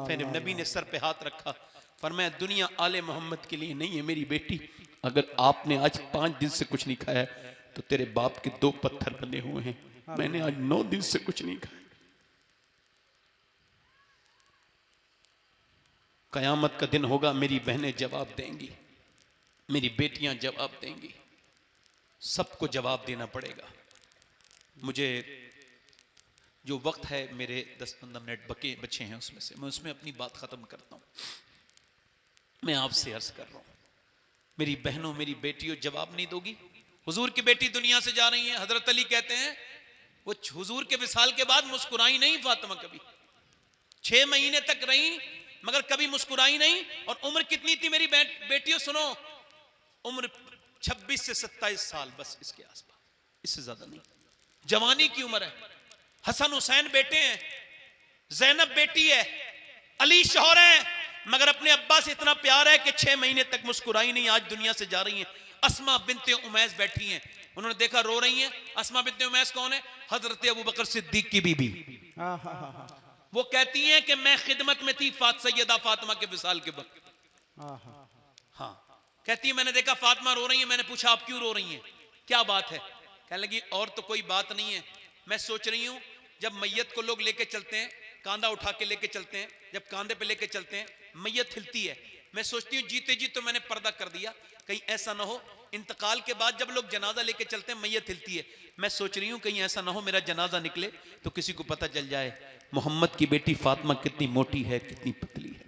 A: फिर नबी ने सर पे हाथ रखा, फरमाया दुनिया आले मोहम्मद के लिए नहीं है मेरी बेटी, अगर आपने आज 5 दिन से कुछ नहीं खाया तो तेरे बाप के 2 पत्थर बने हुए हैं। मैंने आज 9 दिन से कुछ नहीं खाया। कयामत का दिन होगा, मेरी बहनें जवाब देंगी, मेरी बेटियां जवाब देंगी, सबको जवाब देना पड़ेगा। मुझे जो वक्त है मेरे 10-15 मिनट बचे हैं उसमें से मैं उसमें अपनी बात खत्म करता हूं। मैं आपसे अर्ज कर रहा हूं मेरी बहनों, मेरी बेटियों, जवाब नहीं दोगी? हुजूर की बेटी दुनिया से जा रही है। हजरत अली कहते हैं वो हुजूर के विसाल के बाद मुस्कुराई नहीं फातिमा कभी। 6 महीने तक रही मगर कभी मुस्कुराई नहीं। और उम्र कितनी थी मेरी बेटियों सुनो, उम्र 26 से 27 साल, बस इसके आसपास, इससे ज्यादा नहीं। जवानी की उम्र है। हसन हुसैन बेटे हैं, जैनब बेटी है, अली शौहर है, मगर अपने अब्बा से इतना प्यार है कि 6 महीने तक मुस्कुराई नहीं। आज दुनिया से जा रही हैं। अस्मा बिनते उमैस बैठी हैं, उन्होंने देखा रो रही हैं। अस्मा बिनते उमैस कौन है? हजरत अबू बकर सिद्दीक की बीबी। वो कहती हैं कि मैं खिदमत में थी सैयदा फातिमा के विसाल के वक्त। हाँ, कहती है मैंने देखा फातिमा रो रही है, मैंने पूछा आप क्यों रो रही हैं, क्या बात है? कहने लगी और तो कोई बात नहीं है, मैं सोच रही हूं जब मैयत को लोग लेके चलते हैं, कांधा उठा के लेके चलते हैं, जब कांधे पे लेके चलते हैं मैयत हिलती है, मैं सोचती हूँ जीते जी तो मैंने पर्दा कर दिया, कहीं ऐसा ना हो इंतकाल के बाद जब लोग जनाजा लेके चलते हैं मैयत हिलती है, मैं सोच रही हूँ कहीं ऐसा ना हो मेरा जनाजा निकले तो किसी को पता चल जाए मोहम्मद की बेटी फातिमा कितनी मोटी है, कितनी पतली है।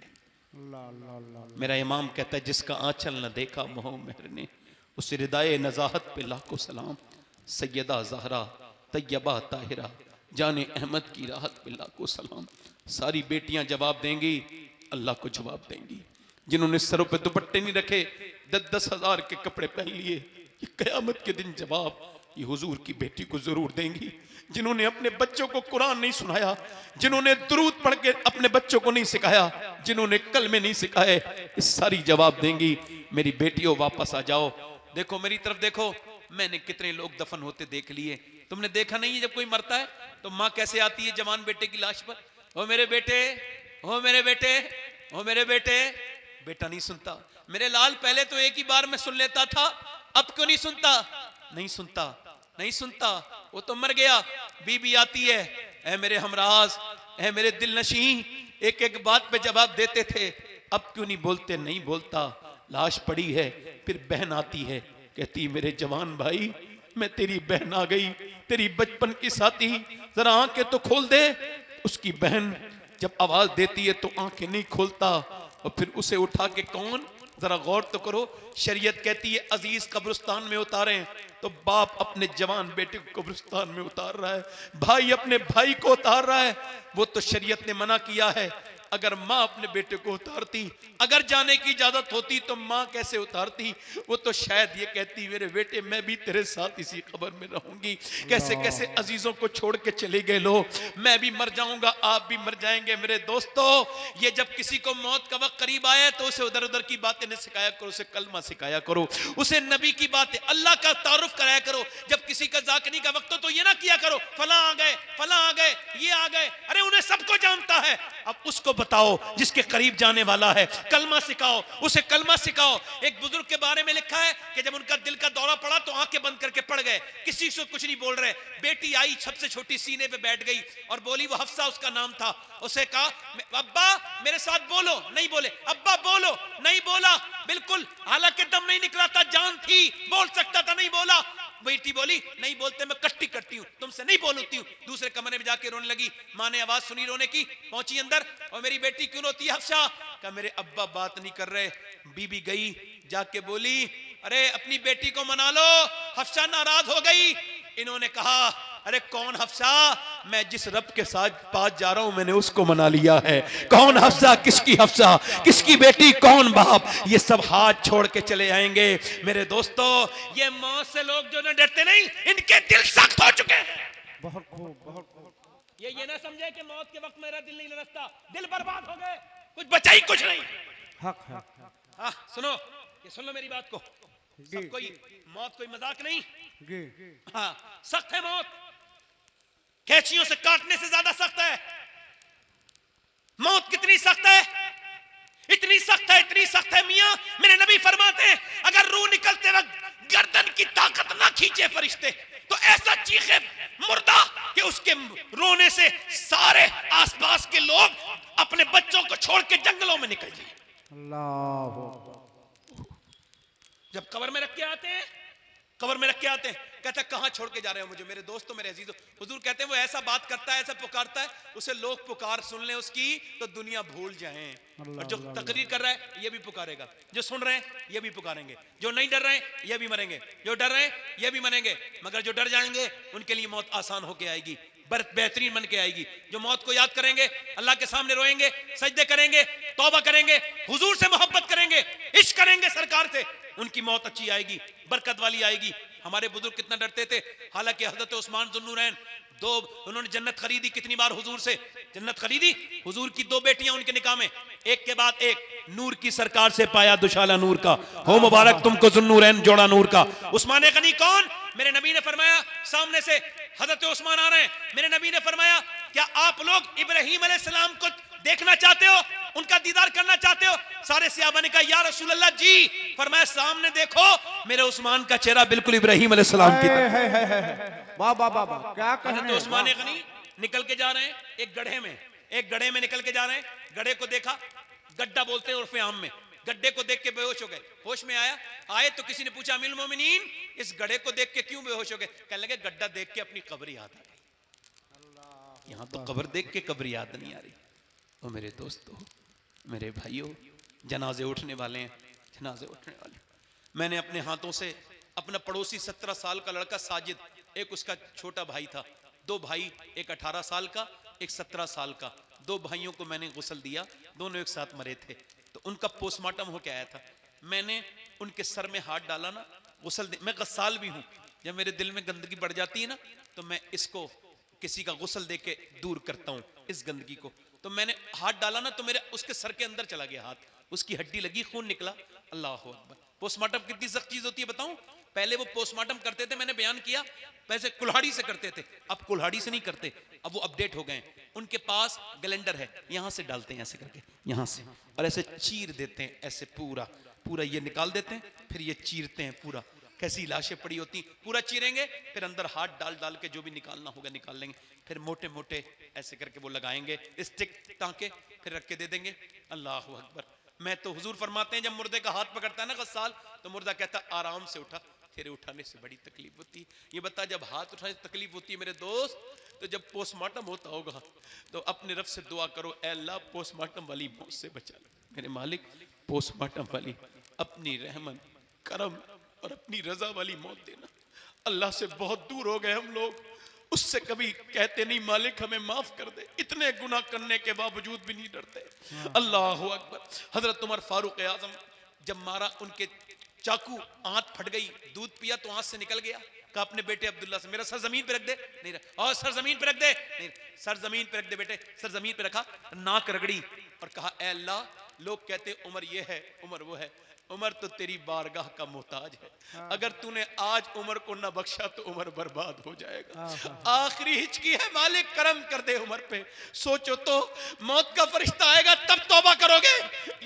A: मेरा इमाम कहता है जिसका आंचल न देखा मोह मेहर ने, उस रिदाए नजाहत पे लाखों सलाम। सैयदा ज़हरा तैयबा ताहिरा जाने अहमद की राहत पे लाखों सलाम। सारी बेटियां जवाब देंगी, अल्लाह को जवाब देंगी। जिन्होंने सरों पे दुपट्टे नहीं रखे, 10-10 हज़ार के कपड़े पहन लिए, ये क़यामत के दिन जवाब
E: ये हुजूर की बेटी को जरूर देंगी, जिन्होंने अपने बच्चों को कुरान नहीं सुनाया, जिन्होंने दुरूद पढ़ के अपने बच्चों को नहीं सिखाया, जिन्होंने कलमे नहीं सिखाए, इस सारी जवाब देंगी। मेरी बेटियों वापस आ जाओ। देखो मेरी तरफ देखो, मैंने कितने लोग दफन होते देख लिए। तुमने देखा नहीं है जब कोई मरता है तो माँ कैसे आती है जवान बेटे की लाश पर, ओ मेरे बेटे, ओ मेरे बेटे, ओ मेरे बेटे। बेटा नहीं सुनता। मेरे लाल पहले तो एक ही बार में सुन लेता था, अब क्यों नहीं सुनता? नहीं सुनता, नहीं सुनता, वो तो मर गया। बीबी आती है, ऐ मेरे हमराज, ऐ मेरे दिल नशी, एक एक बात पे जवाब देते थे, अब क्यों नहीं बोलते? नहीं बोलता। लाश पड़ी है, फिर बहन आती है, कहती मेरे जवान भाई, मैं तेरी बहन आ गई, तेरी बचपन की साथी, जरा आंखें तो खोल दे। उसकी बहन जब आवाज देती है तो आंखें नहीं खोलता, और फिर उसे उठा के कौन, जरा गौर तो करो, शरीयत कहती है अजीज कब्रिस्तान में उतारें, तो बाप अपने जवान बेटे को कब्रिस्तान में उतार रहा है, भाई अपने भाई को उतार रहा है। वो तो शरीयत ने मना किया है। अगर माँ अपने बेटे को उतारती, अगर जाने की इजाजत होती तो माँ कैसे उतारती? वो तो शायद ये कहती मेरे बेटे मैं भी तेरे साथ इसी कब्र में रहूंगी। कैसे कैसे अजीजों को छोड़ के चले गए लोग, मैं भी मर जाऊंगा, आप भी मर जाएंगे। मेरे दोस्तों, ये जब किसी को मौत का वक्त करीब आए तो उसे उधर उधर की बातें न सिखाया करो, उसे कलमा सिखाया करो, उसे नबी की बातें, अल्लाह का तारुफ कराया करो। जब किसी का जाकनी का वक्त हो तो ये ना किया करो फला आ गए, फला आ गए, ये आ गए। अरे उन्हें सबको जानता है, अब उसको बताओ जिसके करीब जाने वाला है, कलमा सिखाओ, उसे कलमा सिखाओ। एक बुजुर्ग के बारे में लिखा है कि जब उनका दिल का दौरा पड़ा तो आंखें बंद करके पड़ गए, किसी से कुछ नहीं बोल रहे। बेटी आई, सबसे छोटी सीने पे बैठ गई और बोली, वो हफ्सा उसका नाम था। उसे कहा अब्बा मेरे साथ बोलो, नहीं बोले। अब्बा बोलो, नहीं बोला, बिल्कुल, हालांकि दम नहीं निकला था, जान थी, बोल सकता था, नहीं बोला। बेटी बोली नहीं बोलते मैं कट्टी करती हूँ, तुमसे नहीं बोलती हूँ। दूसरे कमरे में जाके रोने लगी। माँ ने आवाज सुनी रोने की, पहुंची अंदर, और मेरी बेटी क्यों रोती है हफ्सा? कहा मेरे अब्बा बात नहीं कर रहे। बीबी गई, जाके बोली अरे अपनी बेटी को मना लो। हफ्सा नाराज हो गई। इन्होंने कहा अरे कौन हफ्सा, मैं जिस रब के साथ पास जा रहा हूं मैंने उसको मना लिया है। कौन हफ्सा, किसकी हफ्सा, किसकी बेटी, कौन बाप, ये सब हाथ छोड़ के चले आएंगे। मेरे दोस्तों, ये मौत से लोग जो न डरते नहीं, इनके दिल सख्त हो चुके हैं।
D: बहुत खूब, बहुत खूब।
E: ये ना समझे कि मौत के वक्त मेरा दिल नहीं लड़कता, दिल बर्बाद हो गए, कुछ बचा ही कुछ नहीं।
D: हक है।
E: हाँ सुनो, ये सुन लो मेरी बात को, सब कोई मौत कोई मजाक नहीं। हाँ सख्त है मौत, कैंचियों से काटने से ज्यादा सख्त है मौत। कितनी सख्त है, इतनी सख्त है, इतनी सख्त है मियां, मेरे नबी फरमाते हैं अगर रूह निकलते वक्त गर्दन की ताकत ना खींचे फरिश्ते तो ऐसा चीखे मुर्दा कि उसके रोने से सारे आसपास के लोग अपने बच्चों को छोड़ के जंगलों में निकल जाए।
D: अल्लाह।
E: जब कब्र में रख के आते हैं, कब्र में रख के आते हैं, कहता है कहां छोड़ के जा रहे हो मुझे? मेरे दोस्तों, मेरे अजीजों, हुजूर कहते हैं वो ऐसा बात करता है, ऐसा पुकारता है, उसे लोग पुकार सुन लें उसकी तो दुनिया भूल जाएं। और जो तकरीर कर रहा है ये भी पुकारेगा, जो सुन रहे हैं ये भी पुकारेंगे, जो नहीं डर रहे हैं ये भी मरेंगे, जो डर रहे हैं ये भी मरेंगे। मगर जो डर जाएंगे उनके लिए मौत आसान होके आएगी, बेहतरीन बन के आएगी। जो मौत को याद करेंगे, अल्लाह के सामने रोएंगे, सजदे करेंगे, तौबा करेंगे, हुजूर से मोहब्बत करेंगे, इश्क करेंगे सरकार से, उनकी मौत अच्छी आएगी, बरकत वाली आएगी। हमारे बुजुर्ग कितना डरते थे, हालांकि हजरत उस्मान ज़ुन्नूरैन उन्होंने जन्नत खरीदी कितनी बार हुजूर से, जन्नत खरीदी। हुजूर की 2 बेटियां उनके निकाह में, एक के बाद एक, नूर की सरकार से पाया दुशाला नूर का, हो मुबारक तुमको ज़ुन्नूरैन जोड़ा नूर का। उस्मान गनी कौन? मेरे नबी ने फरमाया, सामने से हजरत उस्मान आ रहे हैं, मेरे नबी ने फरमाया क्या आप लोग इब्राहीम अलैहिस्सलाम को देखना चाहते हो, उनका दीदार करना चाहते हो? सारे सहाबा ने कहा या रसूल अल्लाह जी। फरमाया सामने देखो, मेरे उस्मान का चेहरा बिल्कुल इब्राहीम अलैहिस्सलाम की तरह।
D: वाह वाह वाह, क्या कहने।
E: उस्मान गनी निकल के जा रहे हैं एक गड्ढे में, एक गड्ढे में निकल के जा रहे हैं, गड्ढे को देखा, गड्ढा बोलते हैं उर्फे आम में, गड्ढे को देख के बेहोश हो गए। होश में आए तो किसी ने पूछा अमीरुल मोमिनीन इस गड्ढे को देख के क्यों बेहोश हो गए? कहने लगे गड्ढा देख के अपनी कब्र याद आ गई। यहाँ तो कब्र देख के कब्र याद नहीं आ रही। ओ मेरे दोस्तों, मेरे भाइयों, जनाजे उठने वाले हैं, जनाजे उठने वाले। मैंने अपने हाथों से अपना पड़ोसी 17 साल का लड़का साजिद, एक उसका छोटा भाई था, 2 भाई, एक 18 साल का, एक 17 साल का, 2 भाइयों को मैंने गुस्ल दिया, दोनों एक साथ मरे थे। तो उनका पोस्टमार्टम होके आया था, मैंने उनके सर में हाथ डाला ना, गुस्ल मैं गस्साल भी हूँ, जब मेरे दिल में गंदगी बढ़ जाती है ना, तो मैं इसको किसी का गुस्ल दे के दूर करता हूँ, इस गंदगी को। तो मैंने हाथ डाला ना, तो मेरे उसके सर के अंदर चला गया हाथ, उसकी हड्डी लगी, खून निकला। अल्लाह अकबर। पोस्टमार्टम कितनी सख्त चीज होती है बताऊं? पहले वो पोस्टमार्टम करते थे, मैंने बयान किया, वैसे कुल्हाड़ी से करते थे, अब कुल्हाड़ी से नहीं करते, अब वो अपडेट हो गए। उनके पास ग्लेंडर है, यहां से डालते हैं ऐसे करके, यहां से, और ऐसे चीर देते हैं, ऐसे पूरा पूरा ये निकाल देते हैं, फिर ये चीरते हैं पूरा। कैसी लाशें पड़ी होती, पूरा चीरेंगे, फिर अंदर हाथ डाल डाल के जो भी निकालना होगा निकाल लेंगे, फिर मोटे मोटे ऐसे करके वो लगाएंगे स्टिक टांके, फिर रख के दे देंगे। अल्लाह अकबर। मैं तो हुजूर फरमाते हैं, जब मुर्दे का हाथ पकड़ता है ना गस्साल, तो मुर्दा कहता आराम से उठा, तेरे उठाने से बड़ी तकलीफ होती है। ये बता, जब हाथ उठाने से तकलीफ होती है मेरे दोस्त, तो जब पोस्टमार्टम होता होगा तो अपने रब से दुआ करो, ऐ अल्लाह पोस्टमार्टम वाली मौत से बचा ले मेरे मालिक, पोस्टमार्टम वाली अपनी रहमत, करम और अपनी रजा वाली मौत देना। अल्लाह से बहुत दूर हो गए हम लोग, उससे कभी कहते नहीं मालिक हमें माफ कर दे, इतने गुनाह करने के बावजूद भी नहीं डरते। अल्लाह अकबर। हजरत उमर फारूक आजम जब मारा, उनके चाकू आंत फट गई, दूध पिया तो आंत से निकल गया, कहा अपने बेटे अब्दुल्ला से मेरा सर जमीन पे रख दे, नहीं रख, और सर जमीन पे रख दे, नहीं, सर जमीन पे रख दे बेटे, सर जमीन पे रखा, नाक रगड़ी और कहा ऐ अल्लाह, लोग कहते उमर ये है उमर वो है, उमर तो तेरी बारगाह का मोहताज है, अगर तूने आज उमर को न बख्शा तो उमर बर्बाद हो जाएगा। आखिरी हिचकी है, मालिक करम कर दे उमर पे। सोचो तो, मौत का फरिश्ता आएगा तब तौबा करोगे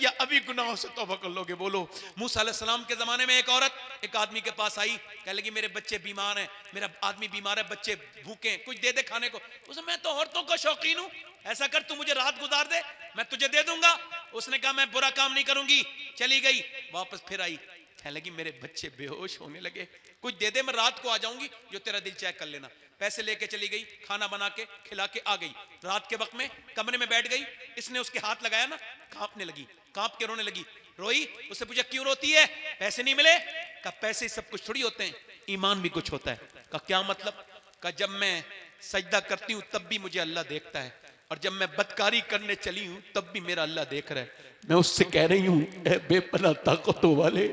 E: या अभी गुनाहों से तौबा कर लोगे? बोलो। मूसा अलैहिस्सलाम के जमाने में एक औरत एक आदमी के पास आई, कह लगी मेरे बच्चे बीमार हैं, मेरा आदमी बीमार है, बच्चे भूखे हैं, कुछ दे दे खाने को। उसने, मैं तो औरतों का शौकीन हूं, ऐसा कर तू मुझे रात गुजार दे, मैं तुझे दे दूंगा। उसने कहा मैं बुरा काम नहीं करूंगी, चली गई। वापस फिर आई, कहने लगी मेरे बच्चे बेहोश होने लगे, कुछ दे दे मैं रात को आ जाऊंगी, जो तेरा दिल चेक कर लेना। पैसे लेके चली गई, खाना बना के खिला के आ गई। रात के वक्त में कमरे में बैठ गई, इसने उसके हाथ लगाया ना, कांपने लगी, कांप के रोने लगी, रोई। उससे पूछा क्यों रोती है? पैसे नहीं मिले? कहा पैसे सब कुछ थोड़ी होते हैं, ईमान भी कुछ होता है। कहा क्या मतलब? कहा जब मैं सजदा करती हूँ तब भी मुझे अल्लाह देखता है, और जब मैं बदकारी करने चली हूं तब भी मेरा अल्लाह देख रहा है। मैं उससे कह रही हूं, ए बेपनाह ताकतों वाले,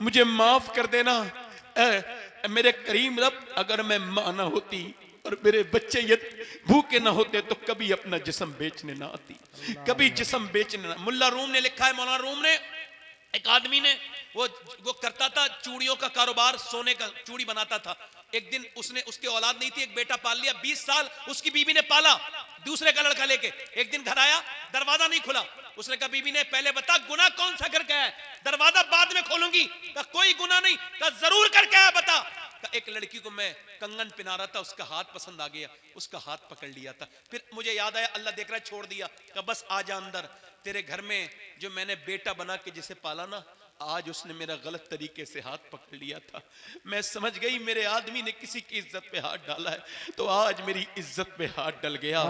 E: मुझे माफ कर देना। मेरे करीम रब, अगर मैं मां ना होती और मेरे बच्चे ये भूखे ना होते तो कभी अपना जिस्म बेचने ना आती, कभी जिस्म बेचने ना। मुल्ला रूम ने लिखा है, मौलाना रूम ने, एक आदमी ने वो करता था चूड़ियों का कारोबार, सोने का चूड़ी बनाता था। एक दिन उसने, उसके औलाद नहीं थी, एक बेटा पाल लिया, 20 साल उसकी बीवी ने पाला, दूसरे का लड़का लेके। एक दिन घर आया, दरवाजा नहीं खुला। उसने कहा बीवी ने, पहले बता गुनाह कौन सा करके है, दरवाजा बाद में खोलूंगी। कहा कोई गुनाह नहीं। कहा जरूर करके है, बता। कहा एक लड़की को मैं कंगन पहना रहा था, उसका हाथ पसंद आ गया, उसका हाथ पकड़ लिया था, फिर मुझे याद आया अल्लाह देख रहा है, छोड़ दिया। कहा बस आ जा अंदर, तेरे घर में जो मैंने बेटा बना के जिसे पाला ना, आज उसने मेरा गलत तरीके से हाथ पकड़ लिया था। मैं समझ गई मेरे आदमी ने किसी की इज्जत पे हाथ डाला है, तो आज मेरी इज्जत पे हाथ डल गया।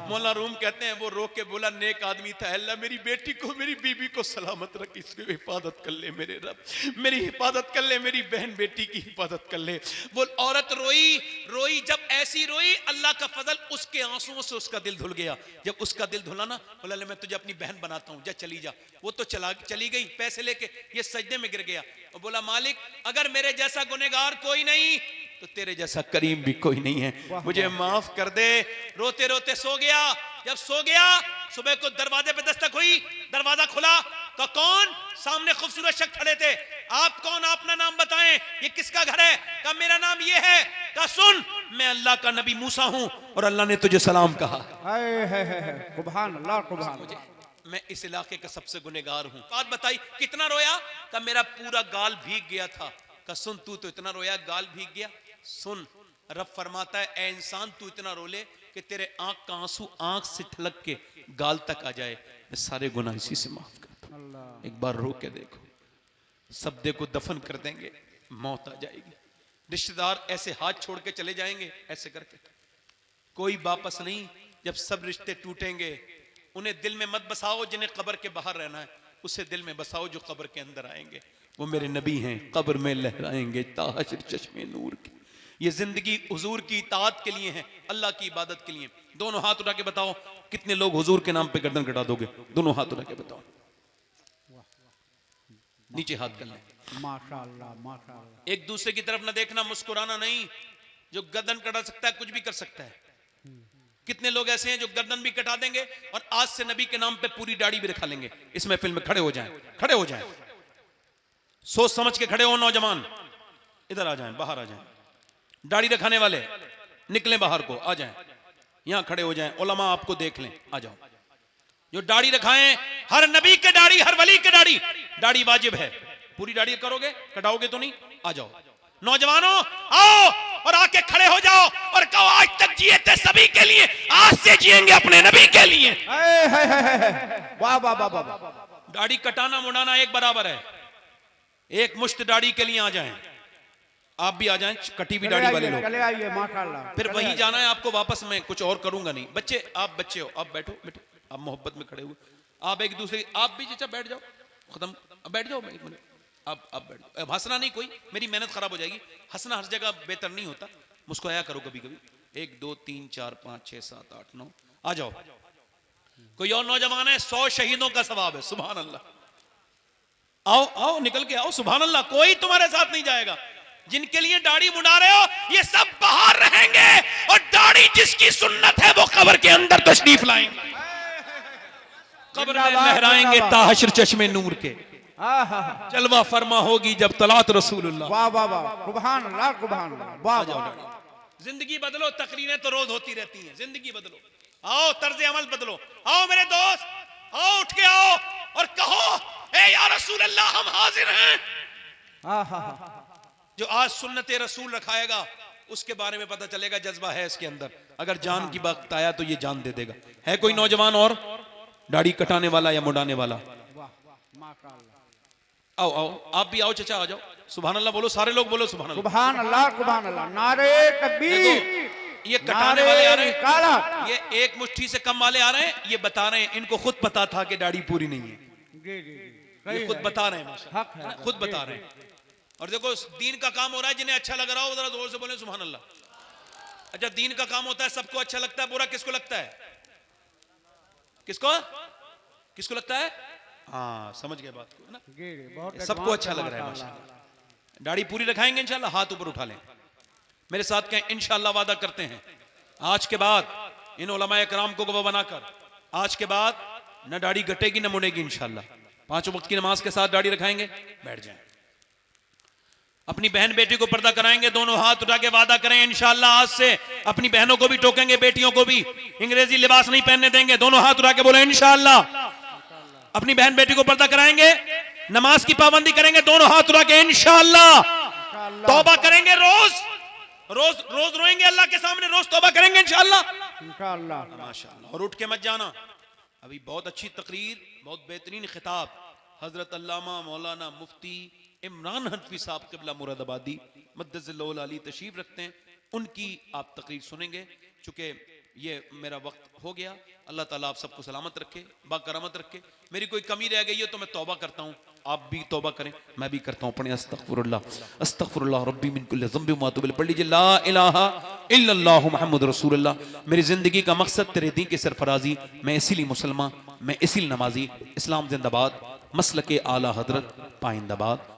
E: मौला रूम कहते हैं, वो रो के बोला, नेक आदमी था, अल्लाह मेरी बेटी को, मेरी बीबी को सलामत रख, इसकी हिफाजत कर ले मेरे रब, मेरी हिफाजत कर ले, मेरी बहन बेटी की हिफाजत कर ले। वो औरत रोई रोई, जब ऐसी रोई, अल्लाह का फजल, उसके आंसुओं से उसका दिल धुल गया। जब उसका दिल धुला ना, बोला मैं तुझे अपनी बहन बनाता हूं, जा चली जा। वो तो चली गई, पैसे लेके ये सजदे में गिर गया और बोला मालिक, अगर मेरे जैसा गुनहगार कोई नहीं तो तेरे जैसा करीम भी कोई नहीं है, मुझे माफ कर दे। रोते रोते सो गया। जब सो गया, सुबह को दरवाजे पे दस्तक हुई, दरवाजा खुला, तो कौन? सामने खूबसूरत शख्स खड़े थे। आप कौन? अपना नाम बताएं, ये किसका घर है? कहा मेरा नाम ये है। कहा सुन, मैं अल्लाह का नबी मूसा हूं और अल्लाह ने तुझे सलाम कहा।
D: सुभान अल्लाह, सुभान अल्लाह।
E: मैं इस इलाके का सबसे गुनहगार हूं। बात बताई, कितना रोया? कहा मेरा पूरा गाल भीग गया था। कहा सुन, तू तो इतना रोया, गाल भीग गया। सुन, रब फरमाता है, ए इंसान तू इतना रो ले कि तेरे आंख का आंसू आंख से ठलक के गाल तक आ जाए, मैं सारे गुनाह इसी से माफ करता हूं। एक बार रो के देखो, सबदे को दफन कर देंगे, मौत आ जाएगी। रिश्तेदार ऐसे हाथ छोड़ के चले जाएंगे, ऐसे करके, कोई वापस नहीं। जब सब रिश्ते टूटेंगे, उन्हें दिल में मत बसाओ जिन्हें कब्र के बाहर रहना है, उसे दिल में बसाओ जो कब्र के अंदर आएंगे। वो मेरे नबी हैं, कब्र में लहराएंगे ताहशर चश्मे नूर की। ये जिंदगी हुजूर की इताअत के लिए है, अल्लाह की इबादत के लिए। दोनों हाथ उठा के बताओ, कितने लोग हुजूर के नाम पे गर्दन कटा दोगे? दोनों हाथ उठा के बताओ, नीचे हाथ कर लें।
D: माशाअल्लाह माशाअल्लाह।
E: एक दूसरे की तरफ न देखना, मुस्कुराना नहीं। जो गर्दन कटा सकता है कुछ भी कर सकता है। कितने लोग ऐसे हैं जो गर्दन भी कटा देंगे और आज से नबी के नाम पे पूरी दाढ़ी भी रखा लेंगे। इस महफिल में खड़े हो जाएं, खड़े हो जाएं, सोच समझ के खड़े हो। नौजवान इधर आ जाएं, बाहर आ जाएं। दाढ़ी रखाने वाले निकले बाहर को, आ जाएं, यहां खड़े हो जाएं। उलमा आपको देख लें, आ जाओ। जो दाढ़ी रखाएं, हर नबी के दाढ़ी, हर वली के दाढ़ी, दाढ़ी वाजिब है। पूरी दाढ़ी करोगे, कटाओगे तो नहीं? आ जाओ नौजवानों, आओ और आके खड़े हो जाओ और कहो आज तक जिए थे सभी के लिए, आज से जिएंगे अपने नबी के लिए।
D: वाह वाह वाह वाह।
E: दाढ़ी कटाना मुड़ाना एक बराबर है। एक मुश्त दाढ़ी के लिए आ जाएं, आप भी आ जाएं, कटी हुई दाढ़ी वाले लोग।
D: चले आइए माशाअल्लाह।
E: फिर वही जाना है आपको वापस, मैं कुछ और करूंगा नहीं। बच्चे, आप बच्चे हो, आप बैठो बैठो, आप मोहब्बत में खड़े हुए, आप एक दूसरे, आप भी चाचा बैठ जाओ, खत्म, अब बैठ जाओ। एक मिनट, आप बैठ जाओ। अब हंसना नहीं, कोई मेरी मेहनत खराब हो जाएगी। हंसना हर जगह बेहतर नहीं होता, मुस्कुराया करो कभी कभी। 1 2 3 4 5 6 7 8 9, आ जाओ। कोई और नौजवान है, 100 शहीदों का सवाब है। सुभान अल्लाह। आओ आओ, निकल के आओ। सुभान अल्लाह। कोई तुम्हारे साथ नहीं जाएगा। जिनके लिए दाढ़ी मुड़ा रहे हो, ये सब बाहर रहेंगे और दाढ़ी जिसकी सुन्नत है वो कब्र के अंदर तशरीफ लाएंगे, कब्र में लहराएंगे ताहशर चश्मे नूर के। जलवा फरमा होगी जब तलात रसूलुल्लाह।
D: वाह वाह वाह, सुभान अल्लाह सुभान अल्लाह। वाह वाह।
E: जिंदगी बदलो, तकरीरें तो रोज होती रहती हैं। जिंदगी बदलो, आओ, तर्ज अमल बदलो। आओ मेरे दोस्त, आओ, उठ के आओ और कहो, ए या रसूल अल्लाह, हम हाजिर हैं। जो आज सुन्नत रसूल रखाएगा उसके बारे में पता चलेगा जज्बा है इसके अंदर। अगर जान की वक्त आया तो ये जान दे देगा। है कोई नौजवान और दाढ़ी कटाने वाला या मुड़ाने वाला? आओ आओ, आप भी आओ चाचा, आ जाओ। सुभान अल्लाह बोलो, सारे लोग बोलो सुभान अल्लाह।
D: सुभान अल्लाह सुभान अल्लाह। नारे तकबीर।
E: ये कटाने वाले आ रहे हैं,
D: काला।
E: ये एक मुट्ठी से कम वाले आ रहे हैं, ये बता रहे हैं इनको खुद पता था कि दाढ़ी पूरी नहीं है।
D: जी जी,
E: ये खुद बता रहे हैं माशाअल्लाह,
D: हक है,
E: खुद बता रहे हैं। और देखो दीन का काम हो रहा है, जिन्हें अच्छा लग रहा हो जरा जोर से बोले सुभान अल्लाह। अच्छा, दीन का काम होता है, सबको अच्छा लगता है, बुरा किसको लगता है? किसको किसको लगता है? हाँ, समझ गए बात को, है ना?
D: जी जी, बहुत
E: सबको अच्छा लग रहा है माशाअल्लाह। दाढ़ी पूरी रखाएंगे इंशाल्लाह, हाथ ऊपर उठा लें मेरे साथ, कहें इंशाल्लाह। वादा करते हैं आज के बाद इन उलमाए कराम को गवाह बनाकर, आज के बाद न दाढ़ी घटेगी न मुड़ेगी इंशाल्लाह। 5 वक्त की नमाज के साथ दाढ़ी रखाएंगे। बैठ जाएं। अपनी बहन बेटी को पर्दा कराएंगे, दोनों हाथ उठा के वादा करें इंशाल्लाह आज से अपनी बहनों को भी टोकेंगे, बेटियों को भी अंग्रेजी लिबास नहीं पहनने देंगे। दोनों हाथ उठा के बोले इंशाल्लाह। अपनी बहन बेटी को पर्दा कराएंगे, नमाज की पाबंदी करेंगे, दोनों हाथ उठा के इंशाल्लाह। तौबा करेंगे, रोज रोज रोज रोएंगे अल्लाह के सामने, रोज तौबा करेंगे इंशाल्लाह
D: इंशाल्लाह
E: माशाल्लाह। और उठ के मत जाना, अभी बहुत अच्छी तकरीर, बहुत बेहतरीन खिताब हजरत अल्लामा मौलाना मुफ्ती इमरान हनफी साहब क़िबला मुरादाबादी मद्दज़िल्लहुल आली तशरीफ रखते हैं, उनकी आप तकरीर सुनेंगे। चूंकि ये मेरा वक्त हो गया, अल्लाह ताला आप सबको सलामत रखे, बाकरामत रखे। मेरी कोई कमी रह गई है तो मैं तौबा करता हूँ, आप भी तौबा करें, मैं भी करता हूँ। पढ़ें अस्तगफिरुल्लाह अस्तगफिरुल्लाह रब्बी मिन कुल्लि ज़ंबि व अतूबु इलैह। पढ़ लीजिए ला इलाहा इल्लल्लाहु मुहम्मदुर रसूलुल्लाह। मेरी जिंदगी का मकसद तेरे दीन की सरफराजी, मैं इसीलिए मुसलमान, मैं इसीलिए नमाजी। इस्लाम जिंदाबाद, मसलके आला हजरत पाइंदाबाद।